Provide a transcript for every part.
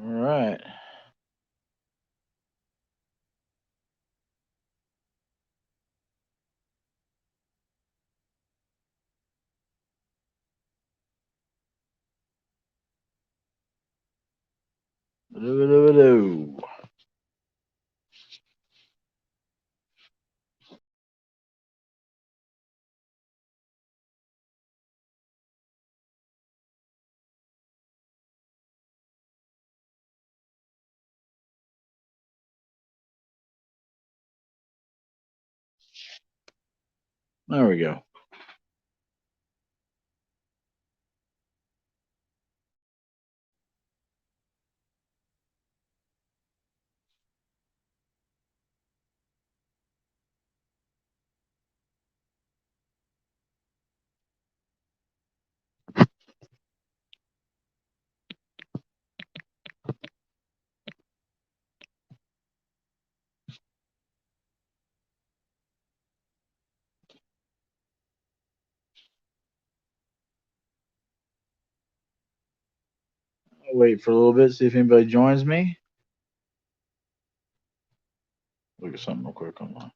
All right. Hello, hello, hello. There we go. I'll wait for a little bit, see if anybody joins me. Look at something real quick online.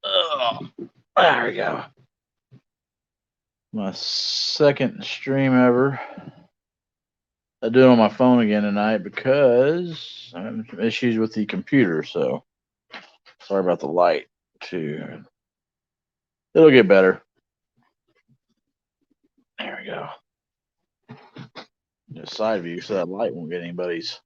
Oh, there we go. My second stream ever. I do it on my phone again tonight because I'm having some issues with the computer. So sorry about the light too. It'll get better. There we go. Just side view so that light won't get anybody's.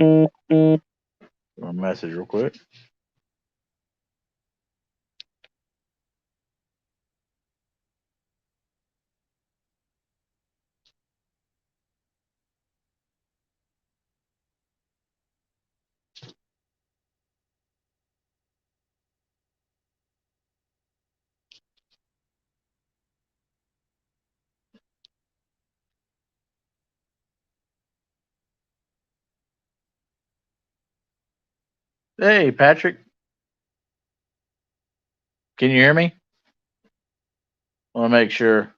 A message real quick. Hey, Patrick, can you hear me? I want to make sure.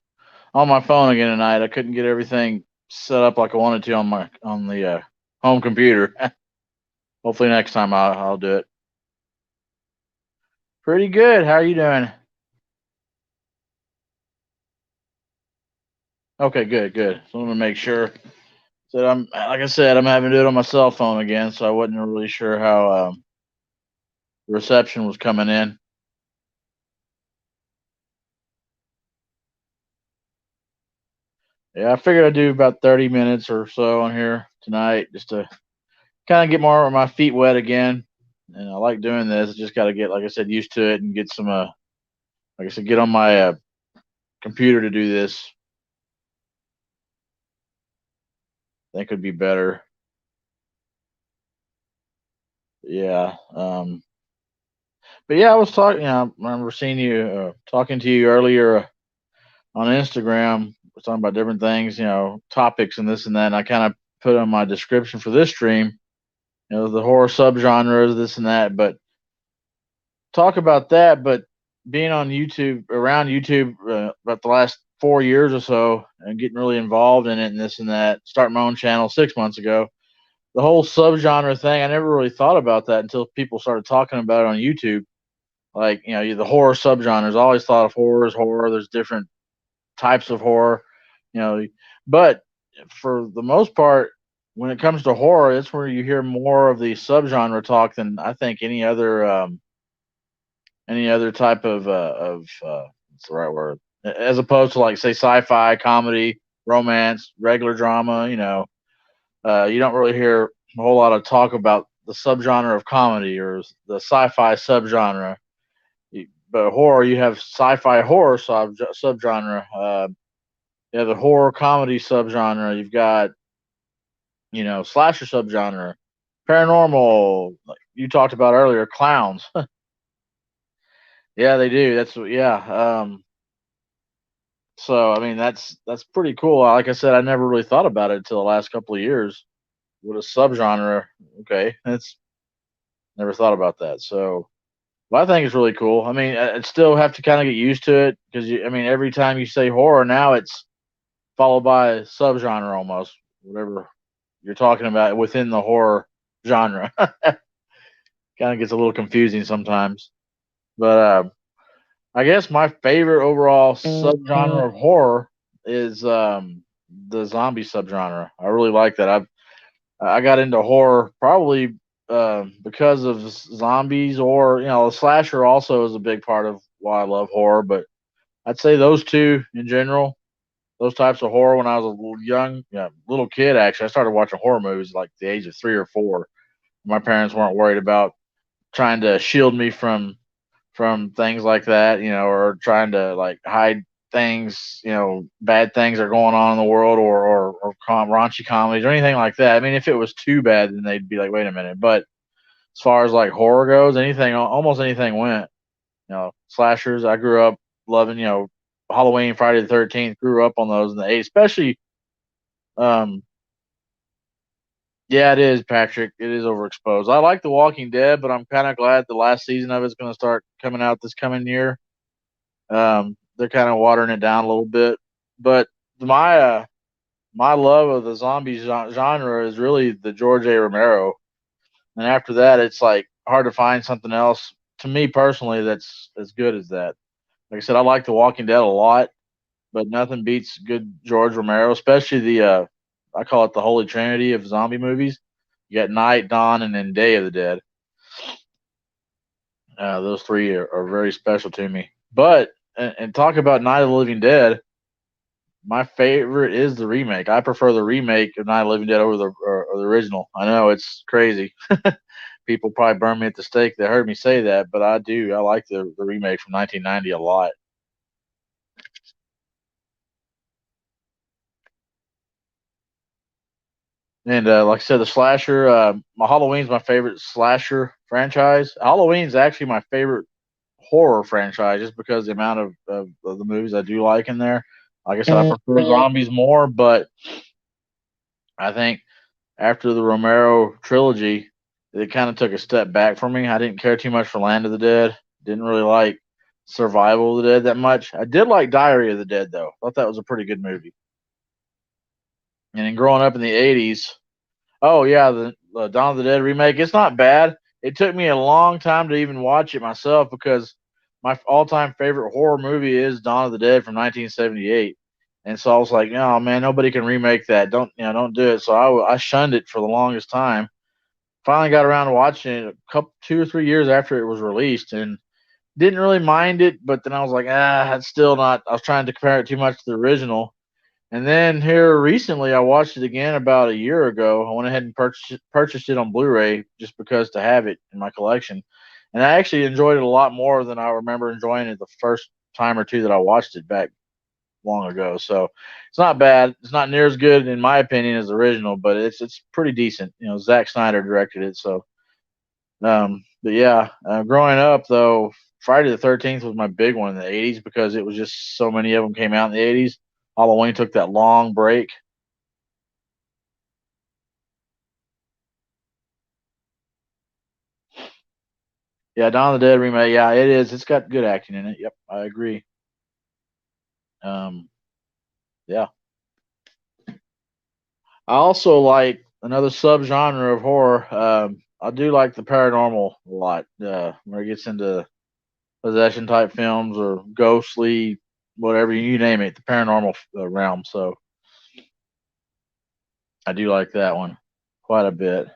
On my phone again tonight. I couldn't get everything set up like I wanted to on the home computer. Hopefully next time I'll do it. Pretty good. How are you doing? Okay, good, good. So I'm gonna make sure. So I'm like I said, I'm having to do it on my cell phone again, so I wasn't really sure how reception was coming in. Yeah, I figured I'd do about 30 minutes or so on here tonight just to kind of get more of my feet wet again. And I like doing this. I just got to get, like I said, used to it and get some, like I said, get on my computer to do this. I think would be better. Yeah. But yeah, I was talking. I remember seeing you talking to you earlier on Instagram. We're talking about different things, topics and this and that. And I kind of put on my description for this stream, the horror subgenres, this and that. But talk about that. But being on YouTube, around YouTube, about the last 4 years or so, and getting really involved in it and this and that. Starting my own channel 6 months ago. The whole subgenre thing, I never really thought about that until people started talking about it on YouTube. Like, the horror subgenres. I always thought of horror as horror. There's different types of horror, you know. But for the most part, when it comes to horror, it's where you hear more of the subgenre talk than I think any other type of what's the right word, as opposed to, like, say, sci-fi, comedy, romance, regular drama. You don't really hear a whole lot of talk about the subgenre of comedy or the sci-fi subgenre. But horror, you have sci-fi horror subgenre. You have the horror comedy subgenre. You've got, slasher subgenre, paranormal. Like you talked about earlier, clowns. Yeah, they do. Yeah. So I mean, that's pretty cool. Like I said, I never really thought about it until the last couple of years. What a subgenre. Okay, that's never thought about that. So, well, I think it's really cool. I mean, I still have to kind of get used to it because I mean, every time you say horror now, it's followed by a subgenre almost, whatever you're talking about within the horror genre. Kind of gets a little confusing sometimes. But I guess my favorite overall subgenre of horror is the zombie subgenre. I really like that. I got into horror probably because of zombies, or slasher also is a big part of why I love horror. But I'd say those two in general, those types of horror. When I was a little young, yeah, little kid, actually, I started watching horror movies like the age of 3 or 4. My parents weren't worried about trying to shield me from things like that, or trying to, like, hide things, bad things are going on in the world, or raunchy comedies or anything like that. I mean, if it was too bad, then they'd be like, wait a minute. But as far as, like, horror goes, anything, almost anything went. Slashers. I grew up loving, Halloween, Friday the 13th. Grew up on those in the '80s, especially. Um, yeah, it is, Patrick. It is overexposed. I like The Walking Dead, but I'm kind of glad the last season of it's going to start coming out this coming year. They're kind of watering it down a little bit, but my love of the zombie genre is really the George A. Romero, and after that, it's like hard to find something else to me personally that's as good as that. Like I said, I like The Walking Dead a lot, but nothing beats good George Romero, especially the I call it the Holy Trinity of zombie movies. You got Night, Dawn, and then Day of the Dead. Those three are very special to me. But and talk about Night of the Living Dead. My favorite is the remake. I prefer the remake of Night of the Living Dead over or the original. I know it's crazy. People probably burn me at the stake that heard me say that, but I do. I like the remake from 1990 a lot. And like I said, the slasher, my Halloween's my favorite slasher franchise. Halloween's actually my favorite horror franchise just because of the amount of the movies I do like in there. Like I said, I prefer zombies more, but I think after the Romero trilogy, it kind of took a step back for me. I didn't care too much for Land of the Dead. Didn't really like Survival of the Dead that much. I did like Diary of the Dead though. Thought that was a pretty good movie. And then growing up in the '80s, oh yeah, the Dawn of the Dead remake. It's not bad. It took me a long time to even watch it myself because my all-time favorite horror movie is Dawn of the Dead from 1978. And so I was like, no man, nobody can remake that. Don't do it. So I shunned it for the longest time. Finally got around to watching it a couple, 2 or 3 years after it was released, and didn't really mind it. But then I was like, it's still not. I was trying to compare it too much to the original. And then here recently, I watched it again about a year ago. I went ahead and purchased it on Blu-ray just because to have it in my collection, and I actually enjoyed it a lot more than I remember enjoying it the first time or two that I watched it back long ago. So it's not bad. It's not near as good in my opinion as the original, but it's pretty decent. Zack Snyder directed it, so but yeah, growing up though, Friday the 13th was my big one in the '80s because it was just so many of them came out in the '80s. Halloween took that long break. Yeah, Dawn of the Dead remake. Yeah, it is. It's got good acting in it. Yep, I agree. Um, yeah. I also like another subgenre of horror. I do like the paranormal a lot. Where it gets into possession type films or ghostly, whatever you name it, the paranormal realm. So I do like that one quite a bit.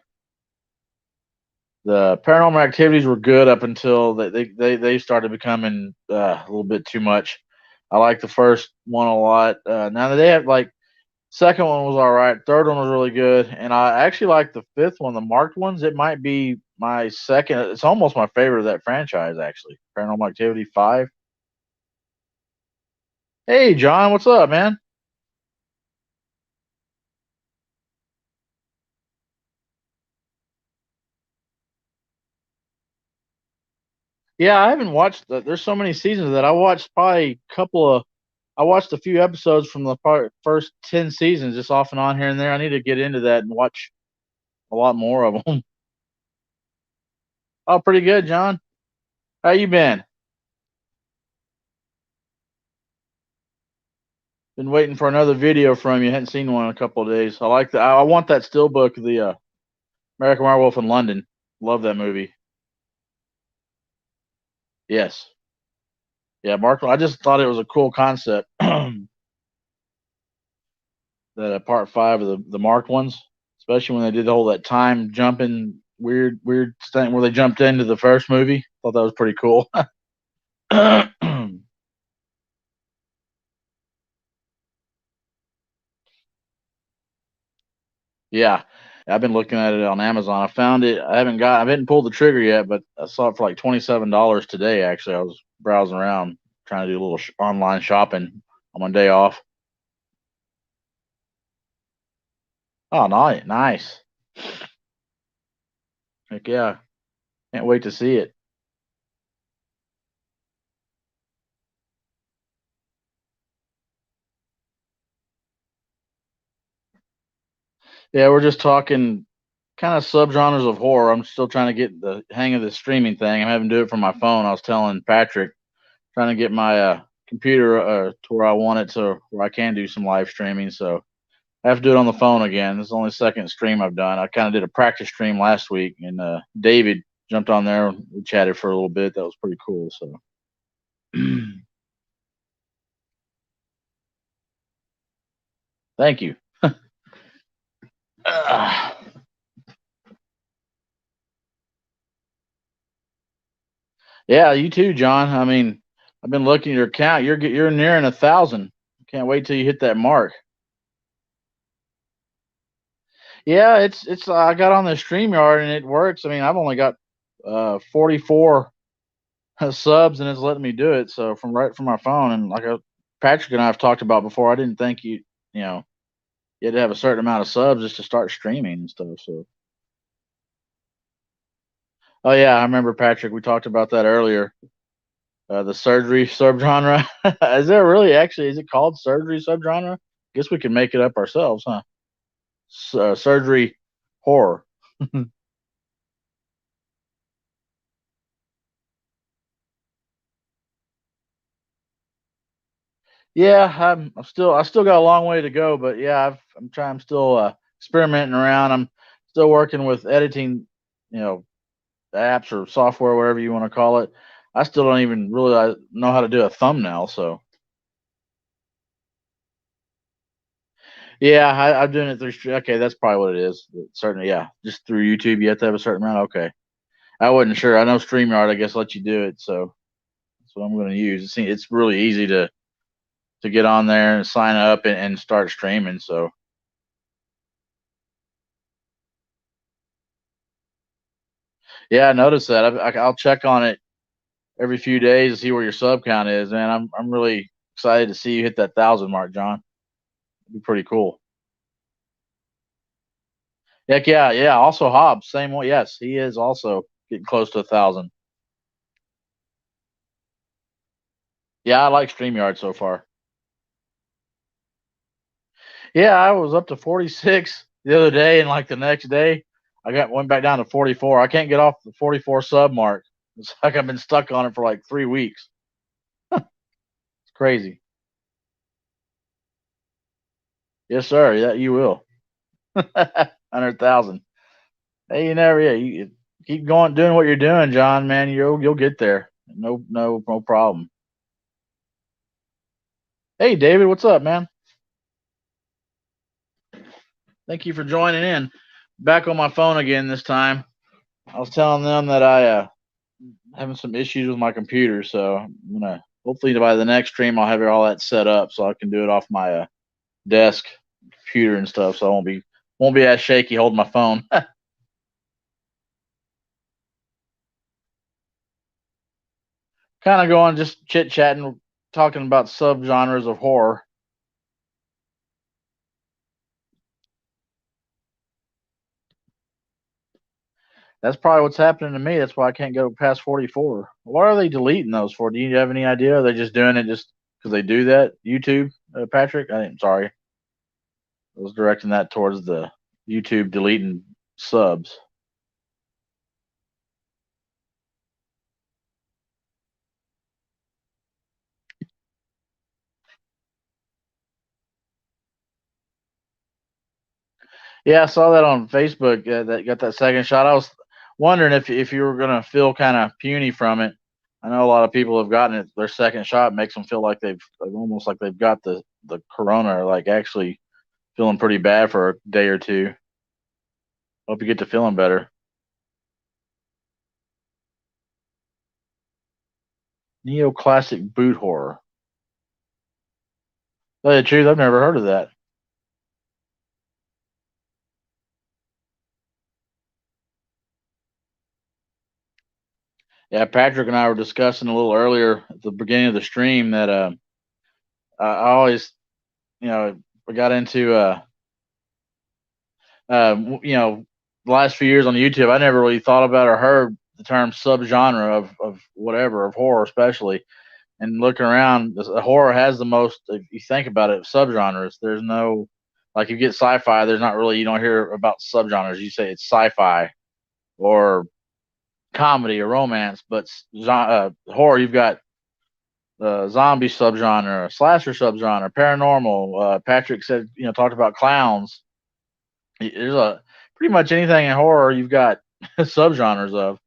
The paranormal activities were good up until they started becoming a little bit too much. I like the first one a lot. Now that they have like second one was all right, third one was really good, and I actually like the fifth one, the marked ones. It might be my second. It's almost my favorite of that franchise actually. Paranormal Activity 5. Hey John, what's up, man? Yeah, I haven't watched. There's so many seasons that I watched. Probably a couple of. I watched a few episodes from the first 10 seasons, just off and on here and there. I need to get into that and watch a lot more of them. Oh, pretty good, John. How you been? Been waiting for another video from you. Hadn't seen one in a couple of days. I like the. I want that still book, the American Werewolf in London. Love that movie. Yes. Yeah, Mark. I just thought it was a cool concept. That part five of the marked ones, especially when they did all that time jumping weird thing where they jumped into the first movie. Thought that was pretty cool. Yeah, I've been looking at it on Amazon. I found it. I haven't pulled the trigger yet, but I saw it for like $27 today. Actually, I was browsing around trying to do a little online shopping on my day off. Oh, nice. Heck yeah, can't wait to see it. Yeah, we're just talking kind of subgenres of horror. I'm still trying to get the hang of the streaming thing. I'm having to do it from my phone. I was telling Patrick, trying to get my computer to where I want it to where I can do some live streaming. So I have to do it on the phone again. This is the only second stream I've done. I kind of did a practice stream last week, and David jumped on there. We chatted for a little bit. That was pretty cool. So, thank you. Uh, yeah, you too, John. I mean, I've been looking at your account. You're nearing 1,000. Can't wait till you hit that mark. Yeah, it's. I got on the Streamyard and it works. I mean, I've only got 44 subs and it's letting me do it. So from right from my phone, and like Patrick and I have talked about before, I didn't think you know you had to have a certain amount of subs just to start streaming and stuff. So, oh yeah, I remember Patrick. We talked about that earlier. The surgery subgenre. Is there really actually? Is it called surgery subgenre? Guess we can make it up ourselves, huh? Surgery horror. Yeah, I still got a long way to go, but yeah, I'm still experimenting around. I'm still working with editing, you know, apps or software, whatever you want to call it. I still don't even really know how to do a thumbnail. So yeah, I'm doing it through. Okay, that's probably what it is. Certainly, yeah, just through YouTube, you have to have a certain amount. Okay, I wasn't sure. I know Streamyard, I guess, let you do it, so that's what I'm going to use. It's really easy to get on there and sign up and start streaming. So yeah, I noticed that. I'll check on it every few days to see where your sub count is. Man, I'm really excited to see you hit that 1,000 mark, John. It'd be pretty cool. Heck yeah, yeah. Also Hobbs, same way. Yes, he is also getting close to 1,000. Yeah, I like Streamyard so far. Yeah, I was up to 46 the other day, and like the next day, went back down to 44. I can't get off the 44 sub mark. It's like I've been stuck on it for like 3 weeks. It's crazy. Yes, sir. Yeah, you will. 100,000. Hey, you never. Yeah, you keep going, doing what you're doing, John. Man, you'll get there. No problem. Hey, David, what's up, man? Thank you for joining in. Back on my phone again this time. I was telling them that I having some issues with my computer, so I'm gonna hopefully by the next stream I'll have all that set up so I can do it off my desk computer and stuff, so I won't be as shaky holding my phone. Kind of going just chit chatting, talking about subgenres of horror. That's probably what's happening to me. That's why I can't go past 44. What are they deleting those for? Do you have any idea? Are they just doing it just because they do that? YouTube, Patrick? I'm sorry. I was directing that towards the YouTube deleting subs. Yeah, I saw that on Facebook. That got that second shot. I was wondering if you were gonna feel kind of puny from it. I know a lot of people have gotten it. Their second shot makes them feel like they've like, almost like they've got the corona, or like actually feeling pretty bad for a day or two. Hope you get to feeling better. Neoclassic boot horror. Tell you the truth, I've never heard of that. Yeah, Patrick and I were discussing a little earlier at the beginning of the stream that I always, I got into the last few years on YouTube. I never really thought about or heard the term subgenre of whatever, of horror especially. And looking around, the horror has the most. If you think about it, subgenres. There's no like you get sci-fi. There's not really, you don't hear about subgenres. You say it's sci-fi or comedy or romance, but horror, you've got zombie subgenre, slasher subgenre, paranormal. Patrick said, talked about clowns. There's a pretty much anything in horror you've got subgenres of.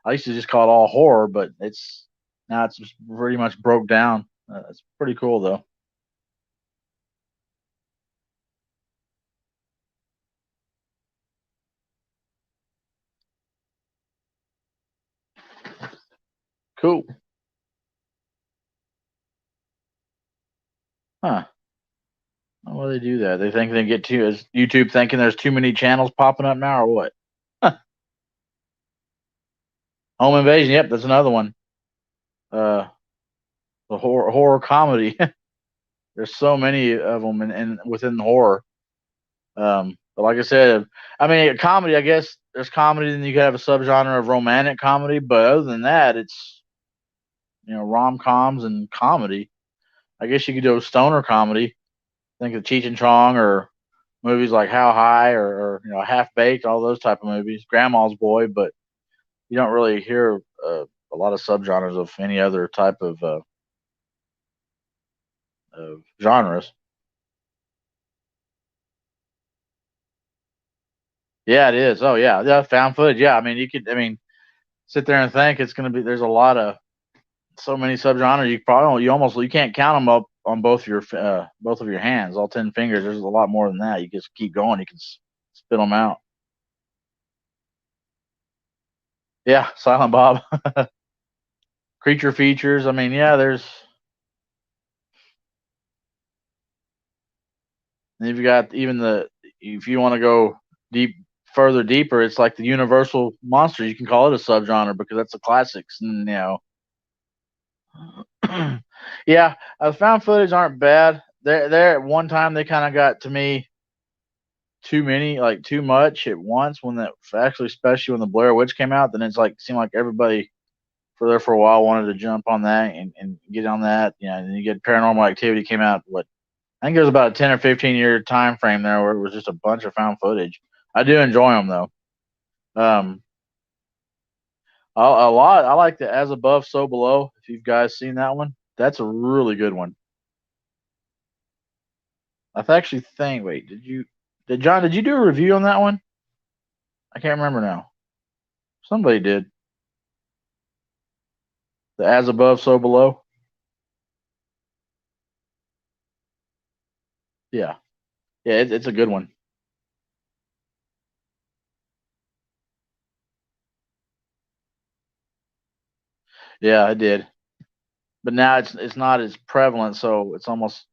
I used to just call it all horror, but it's just pretty much broke down. It's pretty cool though. Cool. Huh. Why do they do that? They think they get too is YouTube thinking there's too many channels popping up now or what? Home Invasion. Yep, that's another one. Uh, the horror comedy. There's so many of them in within the horror. But like I said, I mean, comedy. I guess there's comedy, then you could have a subgenre of romantic comedy. But other than that, it's rom coms and comedy. I guess you could do a stoner comedy. Think of Cheech and Chong or movies like How High or Half Baked, all those type of movies. Grandma's Boy, but you don't really hear a lot of subgenres of any other type of genres. Yeah, it is. Oh yeah, yeah, found footage. Yeah, I mean, you could. I mean, sit there and think it's going to be. There's a lot of so many subgenres. You probably you can't count them up on both of your hands, all 10 fingers. There's a lot more than that. You just keep going. You can spit them out. Yeah, Silent Bob, creature features. I mean, yeah, there's. And you've got even the if you want to go further deeper, it's like the Universal monster. You can call it a subgenre because that's the classics. And yeah, found footage aren't bad. There at one time they kind of got to me too many, like too much at once. When that actually, especially when the Blair Witch came out, then it's like seemed like everybody for there for a while wanted to jump on that and get on that. And then you get Paranormal Activity came out. What I think it was about a 10 or 15 year time frame there where it was just a bunch of found footage. I do enjoy them though. Um, A lot. I like the As Above, So Below. If you guys seen that one, that's a really good one. I actually think. Wait, did you? Did John? Did you do a review on that one? I can't remember now. Somebody did. The As Above, So Below. Yeah, yeah, it's a good one. Yeah, I did. But now it's not as prevalent, so it's almost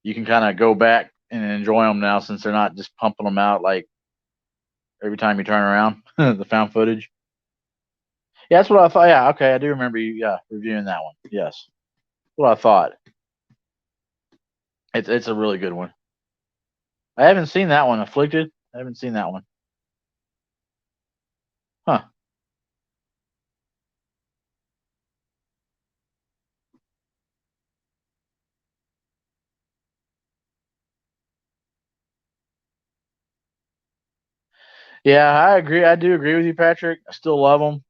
you can kind of go back and enjoy them now since they're not just pumping them out like every time you turn around. The found footage. Yeah, that's what I thought. Yeah, okay, I do remember you. Yeah, reviewing that one. Yes, what I thought. It's a really good one. I haven't seen that one. Afflicted. I haven't seen that one. Huh. Yeah, I agree. I do agree with you, Patrick. I still love them.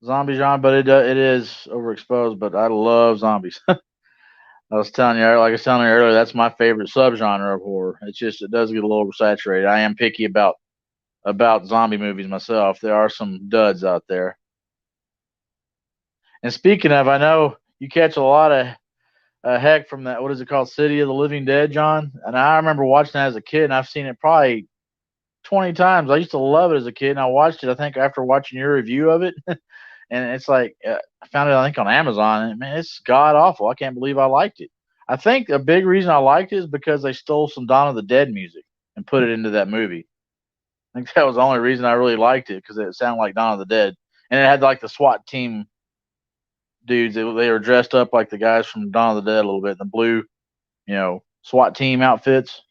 Zombie genre, but it is overexposed. But I love zombies. I was telling you, like I was telling you earlier, that's my favorite subgenre of horror. It's just it does get a little oversaturated. I am picky about zombie movies myself. There are some duds out there. And speaking of, I know you catch a lot of heck from that. What is it called? City of the Living Dead, John. And I remember watching that as a kid, and I've seen it probably 20 times. I used to love it as a kid, and I watched it. I think after watching your review of it, and it's like I found it. I think on Amazon, and man, it's god awful. I can't believe I liked it. I think a big reason I liked it is because they stole some Dawn of the Dead music and put it into that movie. I think that was the only reason I really liked it because it sounded like Dawn of the Dead, and it had like the SWAT team dudes. They were dressed up like the guys from Dawn of the Dead a little bit, the blue, SWAT team outfits.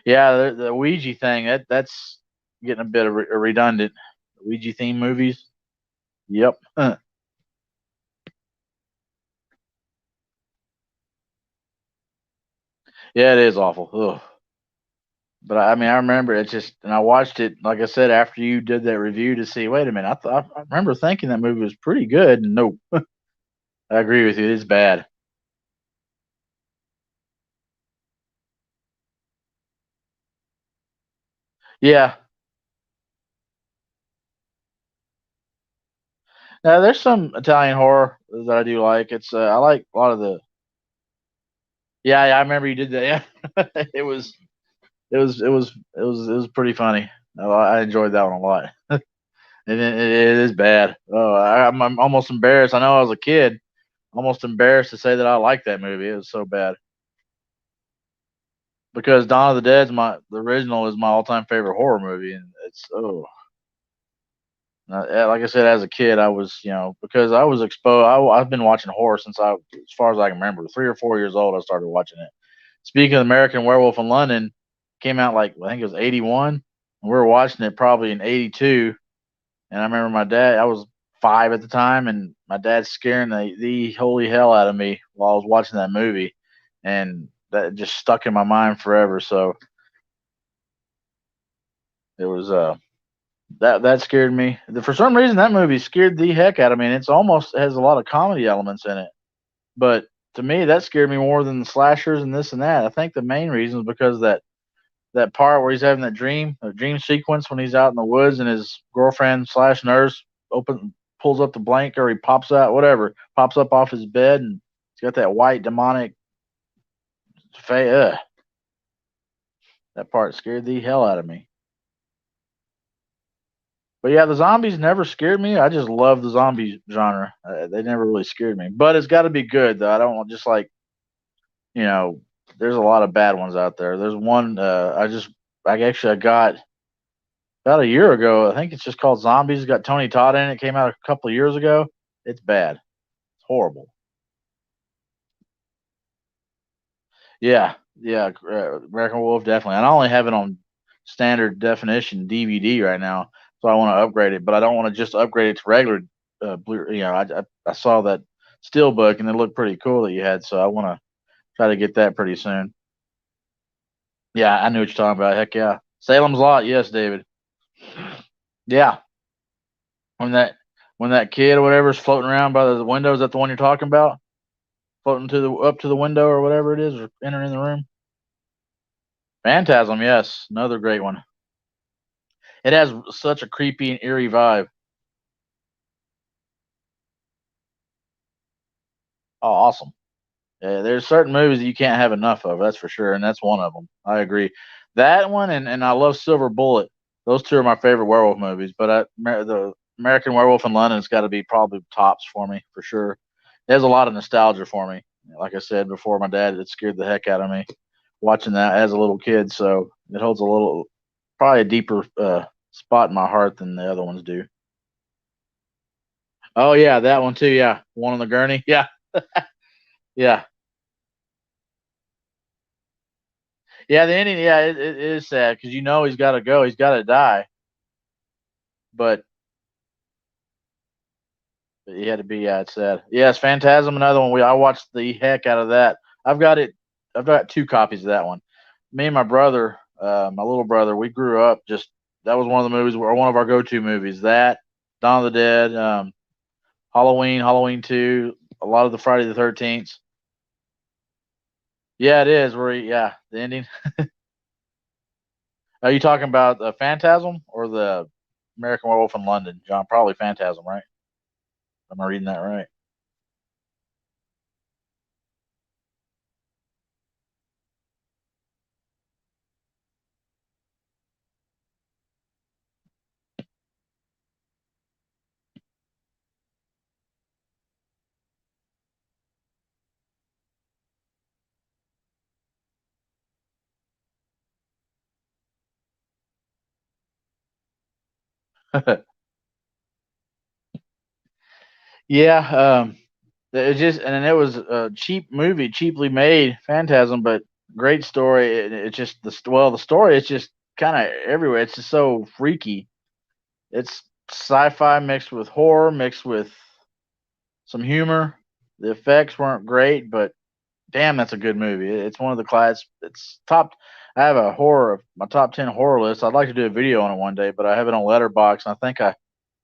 Yeah, the Ouija thing that's getting a bit of redundant. Ouija theme movies. Yep. Yeah, it is awful. Ugh. But I mean, I remember it just, and I watched it, like I said, after you did that review to see. Wait a minute, I remember thinking that movie was pretty good. And nope, I agree with you. It's bad. Yeah. Now there's some Italian horror that I do like. It's I like a lot of the. Yeah, yeah, I remember you did that. Yeah, it was pretty funny. I enjoyed that one a lot. And it is bad. Oh, I'm almost embarrassed. I know I was a kid, almost embarrassed to say that I like that movie. It was so bad because Dawn of the Dead's the original is my all time favorite horror movie, and it's yeah, like I said, as a kid, I was because I was exposed. I've been watching horror since as far as I can remember, 3 or 4 years old. I started watching it. Speaking of American Werewolf in London, came out like I think it was '81, and we were watching it probably in '82. And I remember my dad, I was 5 at the time, and my dad scaring the holy hell out of me while I was watching that movie. And that just stuck in my mind forever. So it was, that scared me. For some reason, that movie scared the heck out of me. And it's almost has a lot of comedy elements in it. But to me, that scared me more than the slashers and this and that. I think the main reason is because that part where he's having that dream sequence when he's out in the woods and his girlfriend slash nurse pulls up the blanket or he pops out, whatever, pops up off his bed and he's got that white demonic face. That part scared the hell out of me. But yeah, the zombies never scared me. I just love the zombie genre. They never really scared me. But it's got to be good though. I don't want just like you know. There's a lot of bad ones out there. There's one I got about a year ago. I think it's just called Zombies. It's got Tony Todd in it. It came out a couple of years ago. It's bad. It's horrible. Yeah, yeah. American Wolf definitely. And I only have it on standard definition DVD right now, so I want to upgrade it. But I don't want to just upgrade it to regular blue. I saw that steelbook and it looked pretty cool that you had, so I want to try to get that pretty soon. Yeah, I knew what you're talking about. Heck yeah, Salem's Lot. Yes, David. Yeah, when that kid or whatever is floating around by the window. Is that the one you're talking about? Floating to the up to the window or whatever it is, or entering the room. Phantasm, yes, another great one. It has such a creepy and eerie vibe. Oh, awesome. Yeah, there's certain movies that you can't have enough of. That's for sure, and that's one of them. I agree. That one and I love Silver Bullet. Those two are my favorite werewolf movies. But the American Werewolf in London's got to be probably tops for me for sure. It has a lot of nostalgia for me. Like I said before, my dad it scared the heck out of me watching that as a little kid. So it holds a little, probably a deeper spot in my heart than the other ones do. Oh yeah, that one too. Yeah, one on the gurney. Yeah, yeah. Yeah, the ending, yeah, it is sad because you know he's got to go, he's got to die, but he had to be. Yeah, it's sad. Yes, Phantasm, another one. I watched the heck out of that. I've got it. I've got two copies of that one. Me and my brother, my little brother, we grew up just that was one of the movies, or one of our go-to movies. That Dawn of the Dead, Halloween, Halloween 2, a lot of the Friday the 13th. Yeah, it is. Yeah, the ending. Are you talking about the Phantasm or the American Werewolf in London, John? Probably Phantasm, right? Am I reading that right? Yeah, it just and it was a cheap movie, cheaply made Phantasm, but great story. It's just the story is just kind of everywhere. It's just so freaky. It's sci-fi mixed with horror, mixed with some humor. The effects weren't great, but damn, that's a good movie. It's one of the class. It's top. I have a horror, my top 10 horror list. I'd like to do a video on it one day, but I have it on Letterboxd. And I think I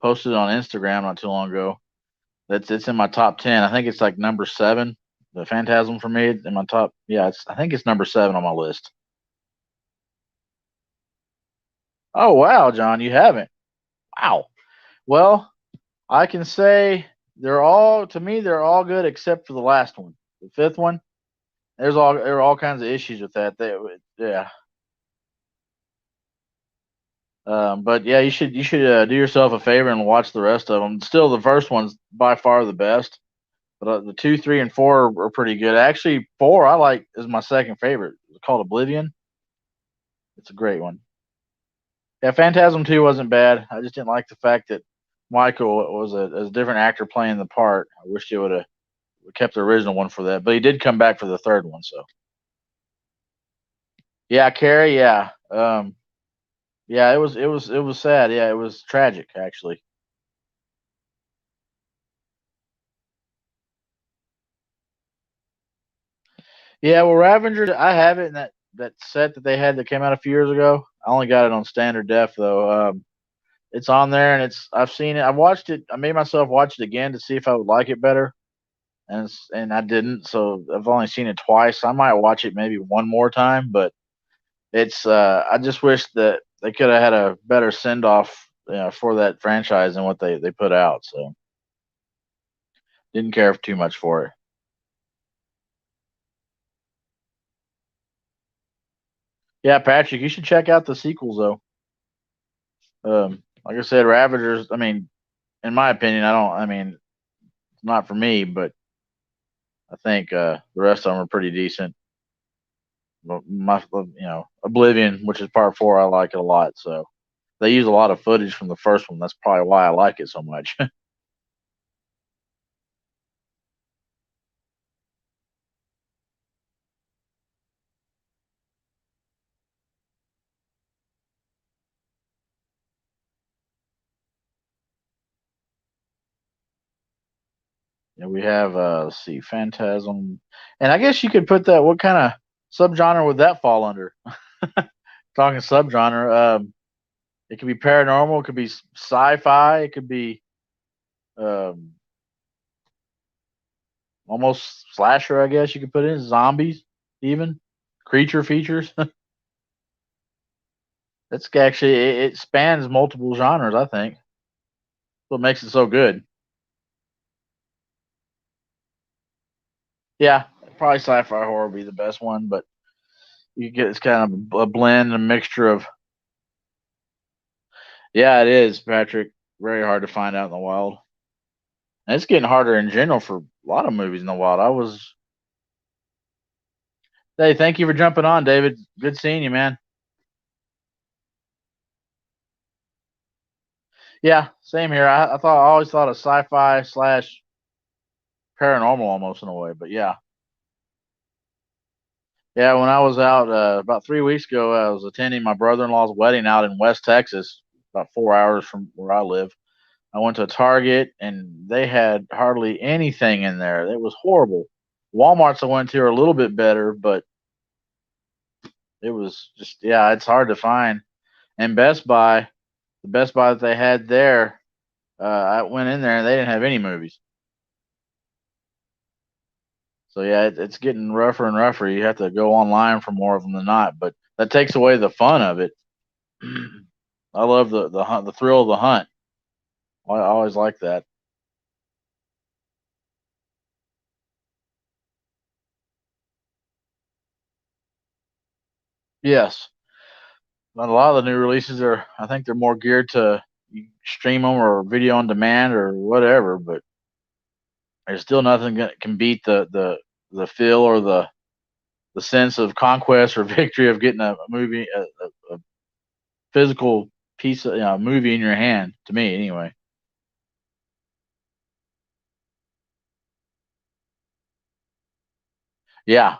posted it on Instagram not too long ago. It's in my top 10. I think it's like number 7. The Phantasm for me in my top. Yeah, I think it's number 7 on my list. Oh wow, John, you haven't. Wow. Well, I can say they're all good except for the last one, the fifth one. There are all kinds of issues with that. Yeah. But yeah, you should do yourself a favor and watch the rest of them. Still, the first one's by far the best, but the 2, 3, and 4 are pretty good. Actually, 4 I like is my second favorite. It's called Oblivion. It's a great one. Yeah, Phantasm 2 wasn't bad. I just didn't like the fact that Michael was a different actor playing the part. I wish they would have kept the original one for that, but he did come back for the third one. So yeah, Carrie. Yeah, yeah. It was sad. Yeah, it was tragic actually. Yeah, well, Ravengers, I have it in that set that they had that came out a few years ago. I only got it on standard def though. It's on there, and I've seen it. I watched it. I made myself watch it again to see if I would like it better, and I didn't. So I've only seen it twice. I might watch it maybe one more time, but it's. I just wish that they could have had a better send off, for that franchise than what they put out. So didn't care too much for it. Yeah, Patrick, you should check out the sequels though. Like I said, Ravagers. I mean, in my opinion, I don't. I mean, it's not for me, but I think the rest of them are pretty decent. But Oblivion, which is part 4, I like it a lot. So they use a lot of footage from the first one. That's probably why I like it so much. And we have let's see, Phantasm, and I guess you could put that. What kind of subgenre would that fall under? Talking subgenre. It could be paranormal. It could be sci-fi. It could be um, almost slasher. I guess you could put in zombies, even creature features. That's actually it spans multiple genres. I think what makes it so good. Yeah, probably sci-fi horror would be the best one, but you get it's kind of a blend, a mixture of. Yeah, it is, Patrick. Very hard to find out in the wild. And it's getting harder in general for a lot of movies in the wild. I was. Hey, thank you for jumping on, David. Good seeing you, man. Yeah, same here. I always thought of sci-fi slash paranormal almost in a way, but yeah, yeah. When I was out about 3 weeks ago, I was attending my brother-in-law's wedding out in West Texas, about 4 hours from where I live. I went to Target and they had hardly anything in there. It was horrible. Walmart's I went to are a little bit better, but it was just yeah, it's hard to find. And Best Buy, the Best Buy that they had there, I went in there and they didn't have any movies. So yeah, it's getting rougher and rougher. You have to go online for more of them than not, but that takes away the fun of it. I love the hunt, the thrill of the hunt. I always like that. Yes, but a lot of the new releases are. I think they're more geared to you stream them or video on demand or whatever. But there's still nothing that can beat the feel or the sense of conquest or victory of getting a movie, a physical piece of movie in your hand. To me, anyway. Yeah,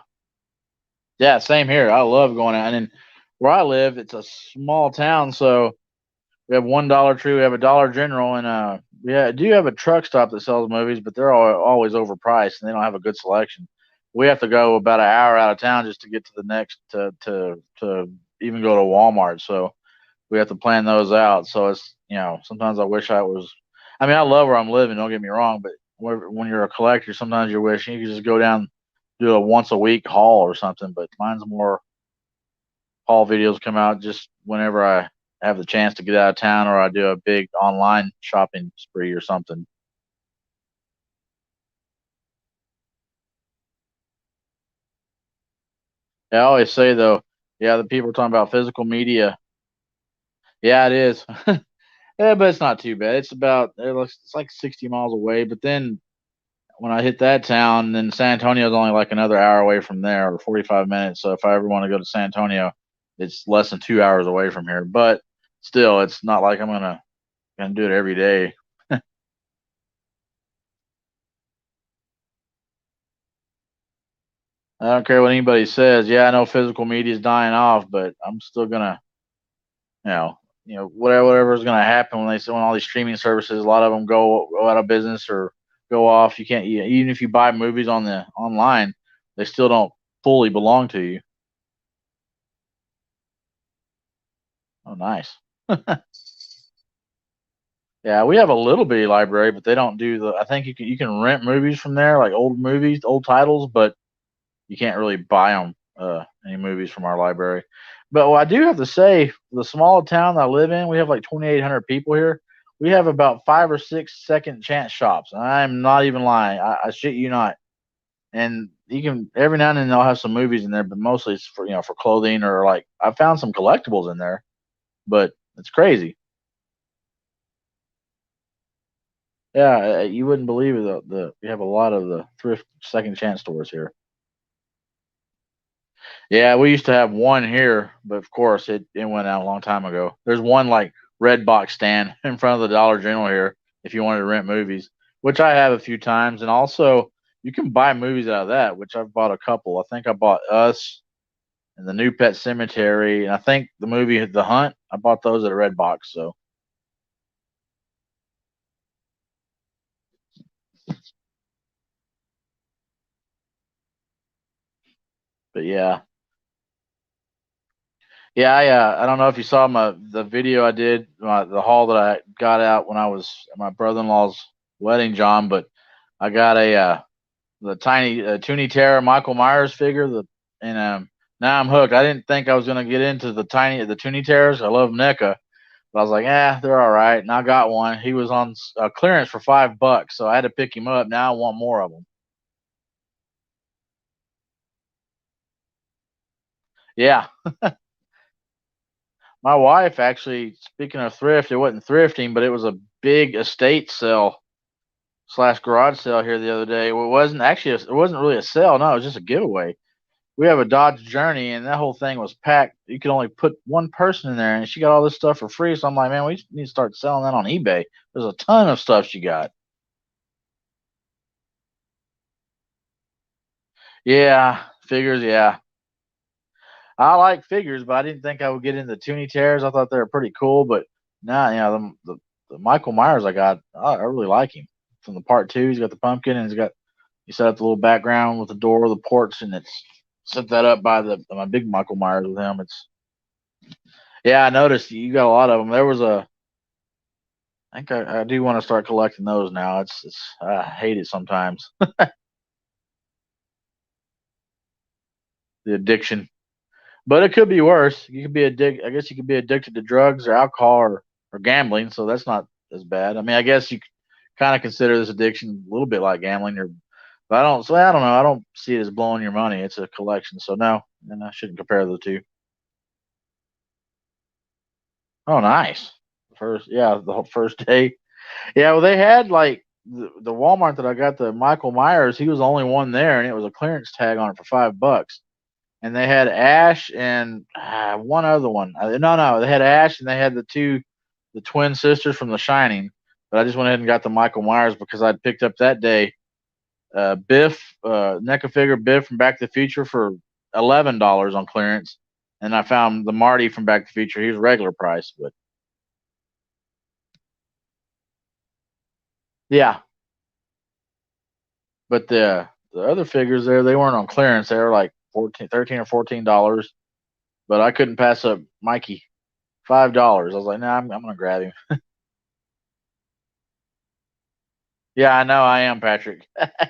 yeah, same here. I love going out. And then where I live, it's a small town, so we have one Dollar Tree, we have a Dollar General, and yeah, do have a truck stop that sells movies, but they're always overpriced and they don't have a good selection. We have to go about an hour out of town just to get to the next to even go to Walmart. So we have to plan those out. So it's sometimes I wish I was. I mean, I love where I'm living. Don't get me wrong, but when you're a collector, sometimes you're wishing you could just go down, do a once a week haul or something. But mine's more haul videos come out just whenever I have the chance to get out of town or I do a big online shopping spree or something. I always say though, yeah, the people are talking about physical media. Yeah, it is. Yeah, but it's not too bad. It's like 60 miles away. But then when I hit that town, then San Antonio is only like another hour away from there, or 45 minutes. So if I ever want to go to San Antonio, it's less than 2 hours away from here. But still, it's not like I'm gonna do it every day. I don't care what anybody says. Yeah, I know physical media is dying off, but I'm still gonna, you know, whatever's gonna happen when all these streaming services, a lot of them go out of business or go off. You can't even if you buy movies on the online, they still don't fully belong to you. Oh, nice. Yeah, we have a little bitty library, but they don't do the. I think you can rent movies from there, like old movies, old titles, but you can't really buy them any movies from our library. But what I do have to say, the small town I live in, we have like 2,800 people here. We have about 5 or 6 second chance shops. I'm not even lying. I shit you not. And you can every now and then they'll have some movies in there, but mostly it's for for clothing or like I found some collectibles in there, but it's crazy. Yeah, you wouldn't believe it. The we have a lot of the thrift second chance stores here. Yeah, we used to have one here, but of course it went out a long time ago. There's one like red box stand in front of the Dollar General here if you wanted to rent movies, which I have a few times, and also you can buy movies out of that, which I've bought a couple. I think I bought Us and the New Pet Cemetery, and I think the movie The Hunt. I bought those at a red box. So, but yeah, Yeah, I don't know if you saw the video I did, the haul that I got out when I was at my brother-in-law's wedding, John. But I got the tiny Toonie Terror Michael Myers figure. And now I'm hooked. I didn't think I was gonna get into the Toonie Terrors. I love NECA, but I was like, they're all right. And I got one. He was on clearance for $5, so I had to pick him up. Now I want more of them. Yeah, my wife actually. Speaking of thrift, it wasn't thrifting, but it was a big estate sale slash garage sale here the other day. Well, it wasn't actually. It wasn't really a sale. No, it was just a giveaway. We have a Dodge Journey, and that whole thing was packed. You could only put one person in there, and she got all this stuff for free. So I'm like, man, we need to start selling that on eBay. There's a ton of stuff she got. Yeah, figures. Yeah, I like figures, but I didn't think I would get into Toonie Terrors. I thought they were pretty cool, but nah, the Michael Myers I got, I really like him. From the part two, he's got the pumpkin, and he set up the little background with the door, the porch, and it's set that up by the my big Michael Myers with him. It's Yeah, I noticed you got a lot of them. There was I think I do want to start collecting those now. It's I hate it sometimes. The addiction, but it could be worse. You could be I guess you could be addicted to drugs or alcohol or gambling. So that's not as bad. I mean, I guess you kind of consider this addiction a little bit like gambling, or but I don't. So I don't know. I don't see it as blowing your money. It's a collection. So no, and I shouldn't compare the two. Oh, nice. The whole first day. Yeah, well, they had like the Walmart that I got the Michael Myers. He was the only one there, and it was a clearance tag on it for $5. And they had Ash and one other one. No, they had Ash and they had the twin sisters from The Shining. But I just went ahead and got the Michael Myers because I'd picked up that day Biff, NECA figure Biff from Back to the Future for $11 on clearance, and I found the Marty from Back to the Future. He was regular price, but yeah. But the other figures there, they weren't on clearance. They were like 14, 13 or $14. But I couldn't pass up Mikey. $5. I was like, nah, I'm gonna grab him. Yeah, I know I am, Patrick.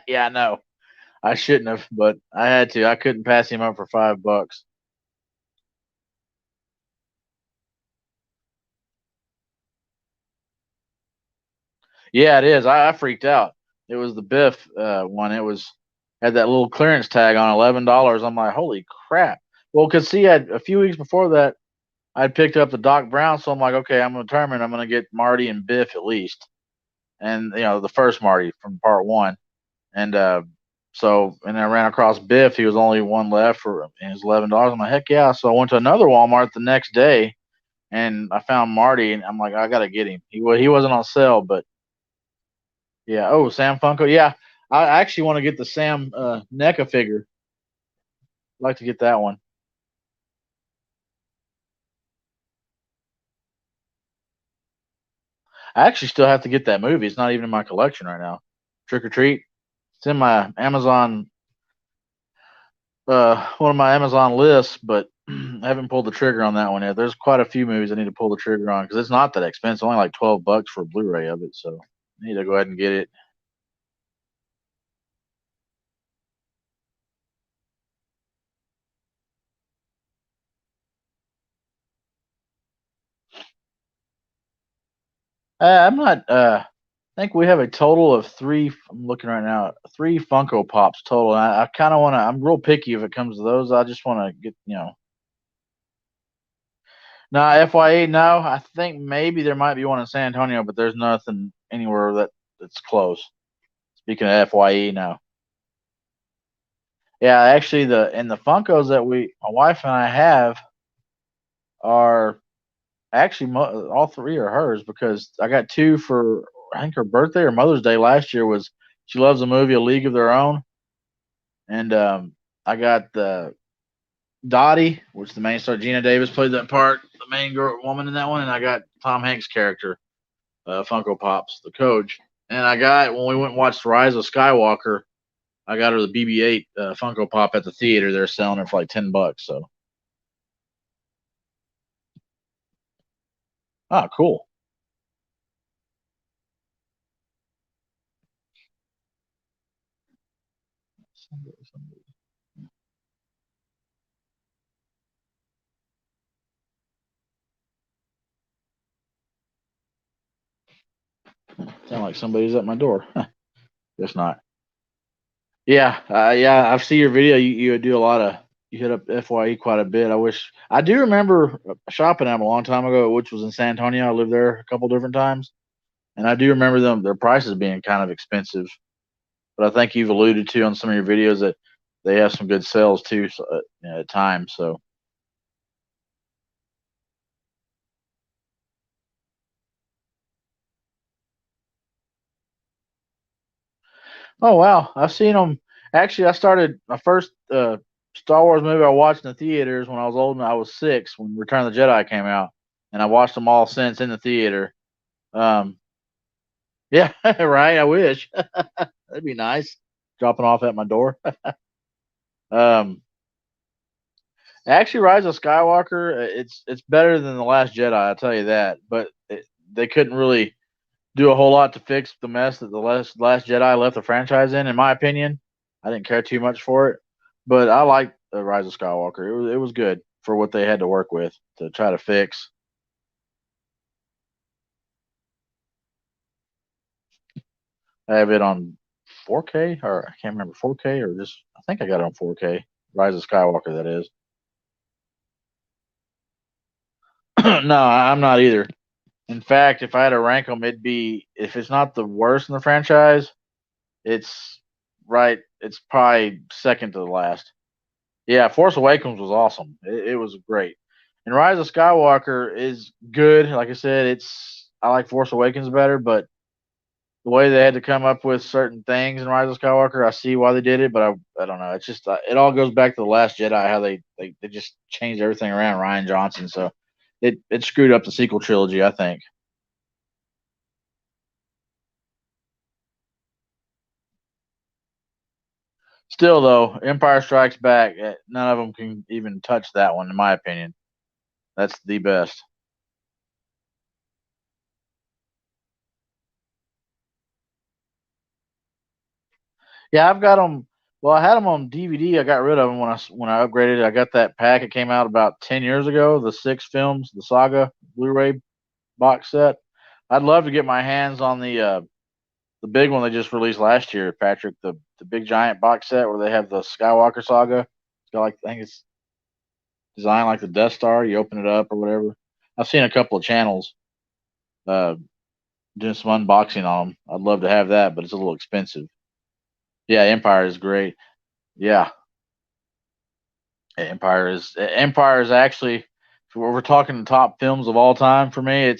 Yeah, I know. I shouldn't have, but I had to. I couldn't pass him up for $5. Yeah, it is. I freaked out. It was the Biff one. It was had that little clearance tag on $11. I'm like, holy crap. Well, cause see, a few weeks before that, I'd picked up the Doc Brown, so I'm like, okay, I'm determined I'm gonna get Marty and Biff at least, and the first Marty from part one, and and I ran across Biff. He was only one left for and it was $11. I'm like, heck yeah! So I went to another Walmart the next day, and I found Marty, and I'm like, I gotta get him. He wasn't on sale, but yeah. Oh, Sam Funko. Yeah, I actually want to get the Sam NECA figure. I'd like to get that one. I actually still have to get that movie. It's not even in my collection right now. Trick or Treat. It's in my Amazon, one of my Amazon lists, but I haven't pulled the trigger on that one yet. There's quite a few movies I need to pull the trigger on because it's not that expensive. Only like $12 for a Blu-ray of it, so I need to go ahead and get it. I'm not. I think we have a total of three. I'm looking right now. Three Funko Pops total. I kind of want to. I'm real picky if it comes to those. I just want to get. Now FYE. No, I think maybe there might be one in San Antonio, but there's nothing anywhere that's close. Speaking of FYE now. Yeah, actually, the Funkos that my wife and I have are actually all three are hers because I got two for I think her birthday or Mother's Day last year was. She loves the movie A League of Their Own, and I got the Dottie, which the main star Gina Davis played that part, the main woman in that one, and I got Tom Hanks' character, Funko Pops, the coach, and I got when we went and watched Rise of Skywalker, I got her the BB-8 Funko Pop at the theater. They're selling it for like $10. So Oh, cool. Sound like somebody's at my door. Guess not. Yeah, yeah. I've seen your video. You do a lot of you hit up FYE quite a bit. I do remember shopping at them a long time ago, which was in San Antonio. I lived there a couple different times, and I do remember their prices being kind of expensive. But I think you've alluded to on some of your videos that they have some good sales too, so, at times. So, oh wow, I've seen them. Actually, I started my first Star Wars movie I watched in the theaters when I was old, and I was 6 when Return of the Jedi came out, and I watched them all since in the theater. Um, yeah, right. I wish that'd be nice. Dropping off at my door. um, Actually, Rise of Skywalker, it's better than the Last Jedi. I'll tell you that. But they couldn't really do a whole lot to fix the mess that the Last Jedi left the franchise in my opinion. I didn't care too much for it, but I liked the Rise of Skywalker. It was good for what they had to work with to try to fix. I have it on 4K, or I can't remember, 4K or just I think I got it on 4K. Rise of Skywalker, that is. No, I'm not either. In fact, if I had to rank them, it'd be if it's not the worst in the franchise, it's right. It's probably second to the last. Yeah, Force Awakens was awesome. It was great. And Rise of Skywalker is good. Like I said, I like Force Awakens better, but the way they had to come up with certain things in Rise of Skywalker, I see why they did it, but I don't know. It's just it all goes back to the Last Jedi, how they just changed everything around Ryan Johnson, so it screwed up the sequel trilogy, I think. Still though, Empire Strikes Back, none of them can even touch that one, in my opinion. That's the best. Yeah, I've got them. Well, I had them on DVD. I got rid of them when I upgraded. I got that pack. It came out about 10 years ago. The 6 films, the Saga Blu-ray box set. I'd love to get my hands on the big one they just released last year, Patrick. The big giant box set where they have the Skywalker Saga. It's got like I think it's designed like the Death Star. You open it up or whatever. I've seen a couple of channels uh, doing some unboxing on them. I'd love to have that, but it's a little expensive. Yeah, Empire is great. Yeah, Empire is actually if we're talking top films of all time for me.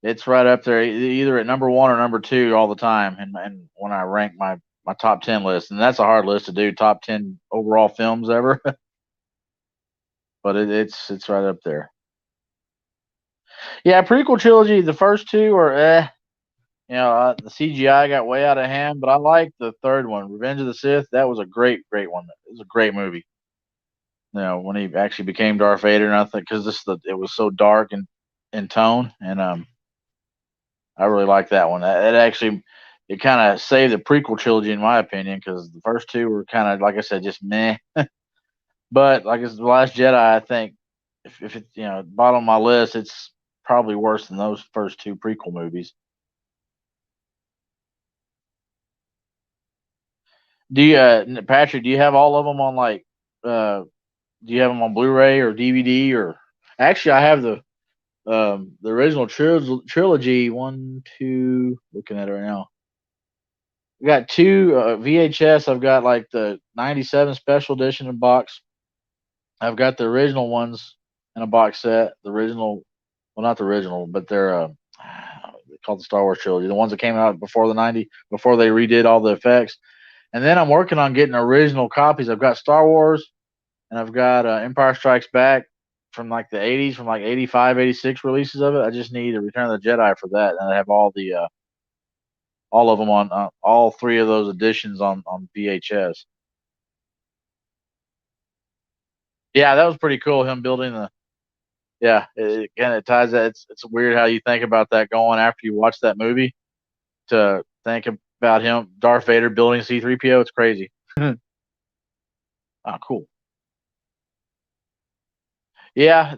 It's right up there, either at number one or number two all the time. And when I rank my top 10 list, and that's a hard list to do, top 10 overall films ever, but it's right up there. Yeah, prequel trilogy. The first two are the CGI got way out of hand, but I like the third one, Revenge of the Sith. That was a great one. It was a great movie. When he actually became Darth Vader, and I think because it was so dark and in tone, and I really like that one. It actually it kind of saved the prequel trilogy in my opinion because the first two were kind of like I said just meh. But like it's the Last Jedi, I think if it's bottom of my list, it's probably worse than those first two prequel movies. Do you, Patrick? Do you have all of them on like? Uh, do you have them on Blu-ray or DVD or? Actually, I have the original trilogy. One, two. Looking at it right now. I got two VHS. I've got like the '97 special edition in box. I've got the original ones in a box set. The original, well, not the original, but they're called the Star Wars trilogy. The ones that came out before the before they redid all the effects. And then I'm working on getting original copies. I've got Star Wars, and I've got Empire Strikes Back from like the '80s, from like '85, '86 releases of it. I just need a Return of the Jedi for that, and I have all of them on all three of those editions on VHS. Yeah, that was pretty cool. Him building Yeah, it kind of ties that. It's weird how you think about that going after you watch that movie to think about him, Darth Vader building C-3PO. It's crazy. Oh, cool. Yeah,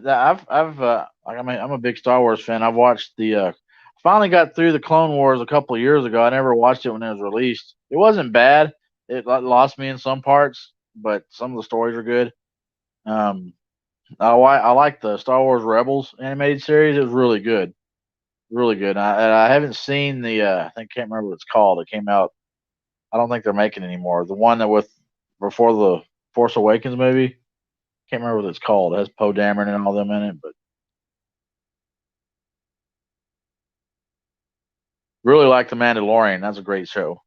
I've like I'm a big Star Wars fan. I've watched the finally got through the Clone Wars a couple of years ago. I never watched it when it was released. It wasn't bad. It lost me in some parts, but some of the stories are good. Um, I like the Star Wars Rebels animated series. It was really good, really good. I haven't seen the I think can't remember what it's called. It came out. I don't think they're making it anymore. The one that with before the Force Awakens movie. Can't remember what it's called. It has Poe Dameron and all them in it, but really like The Mandalorian. That's a great show.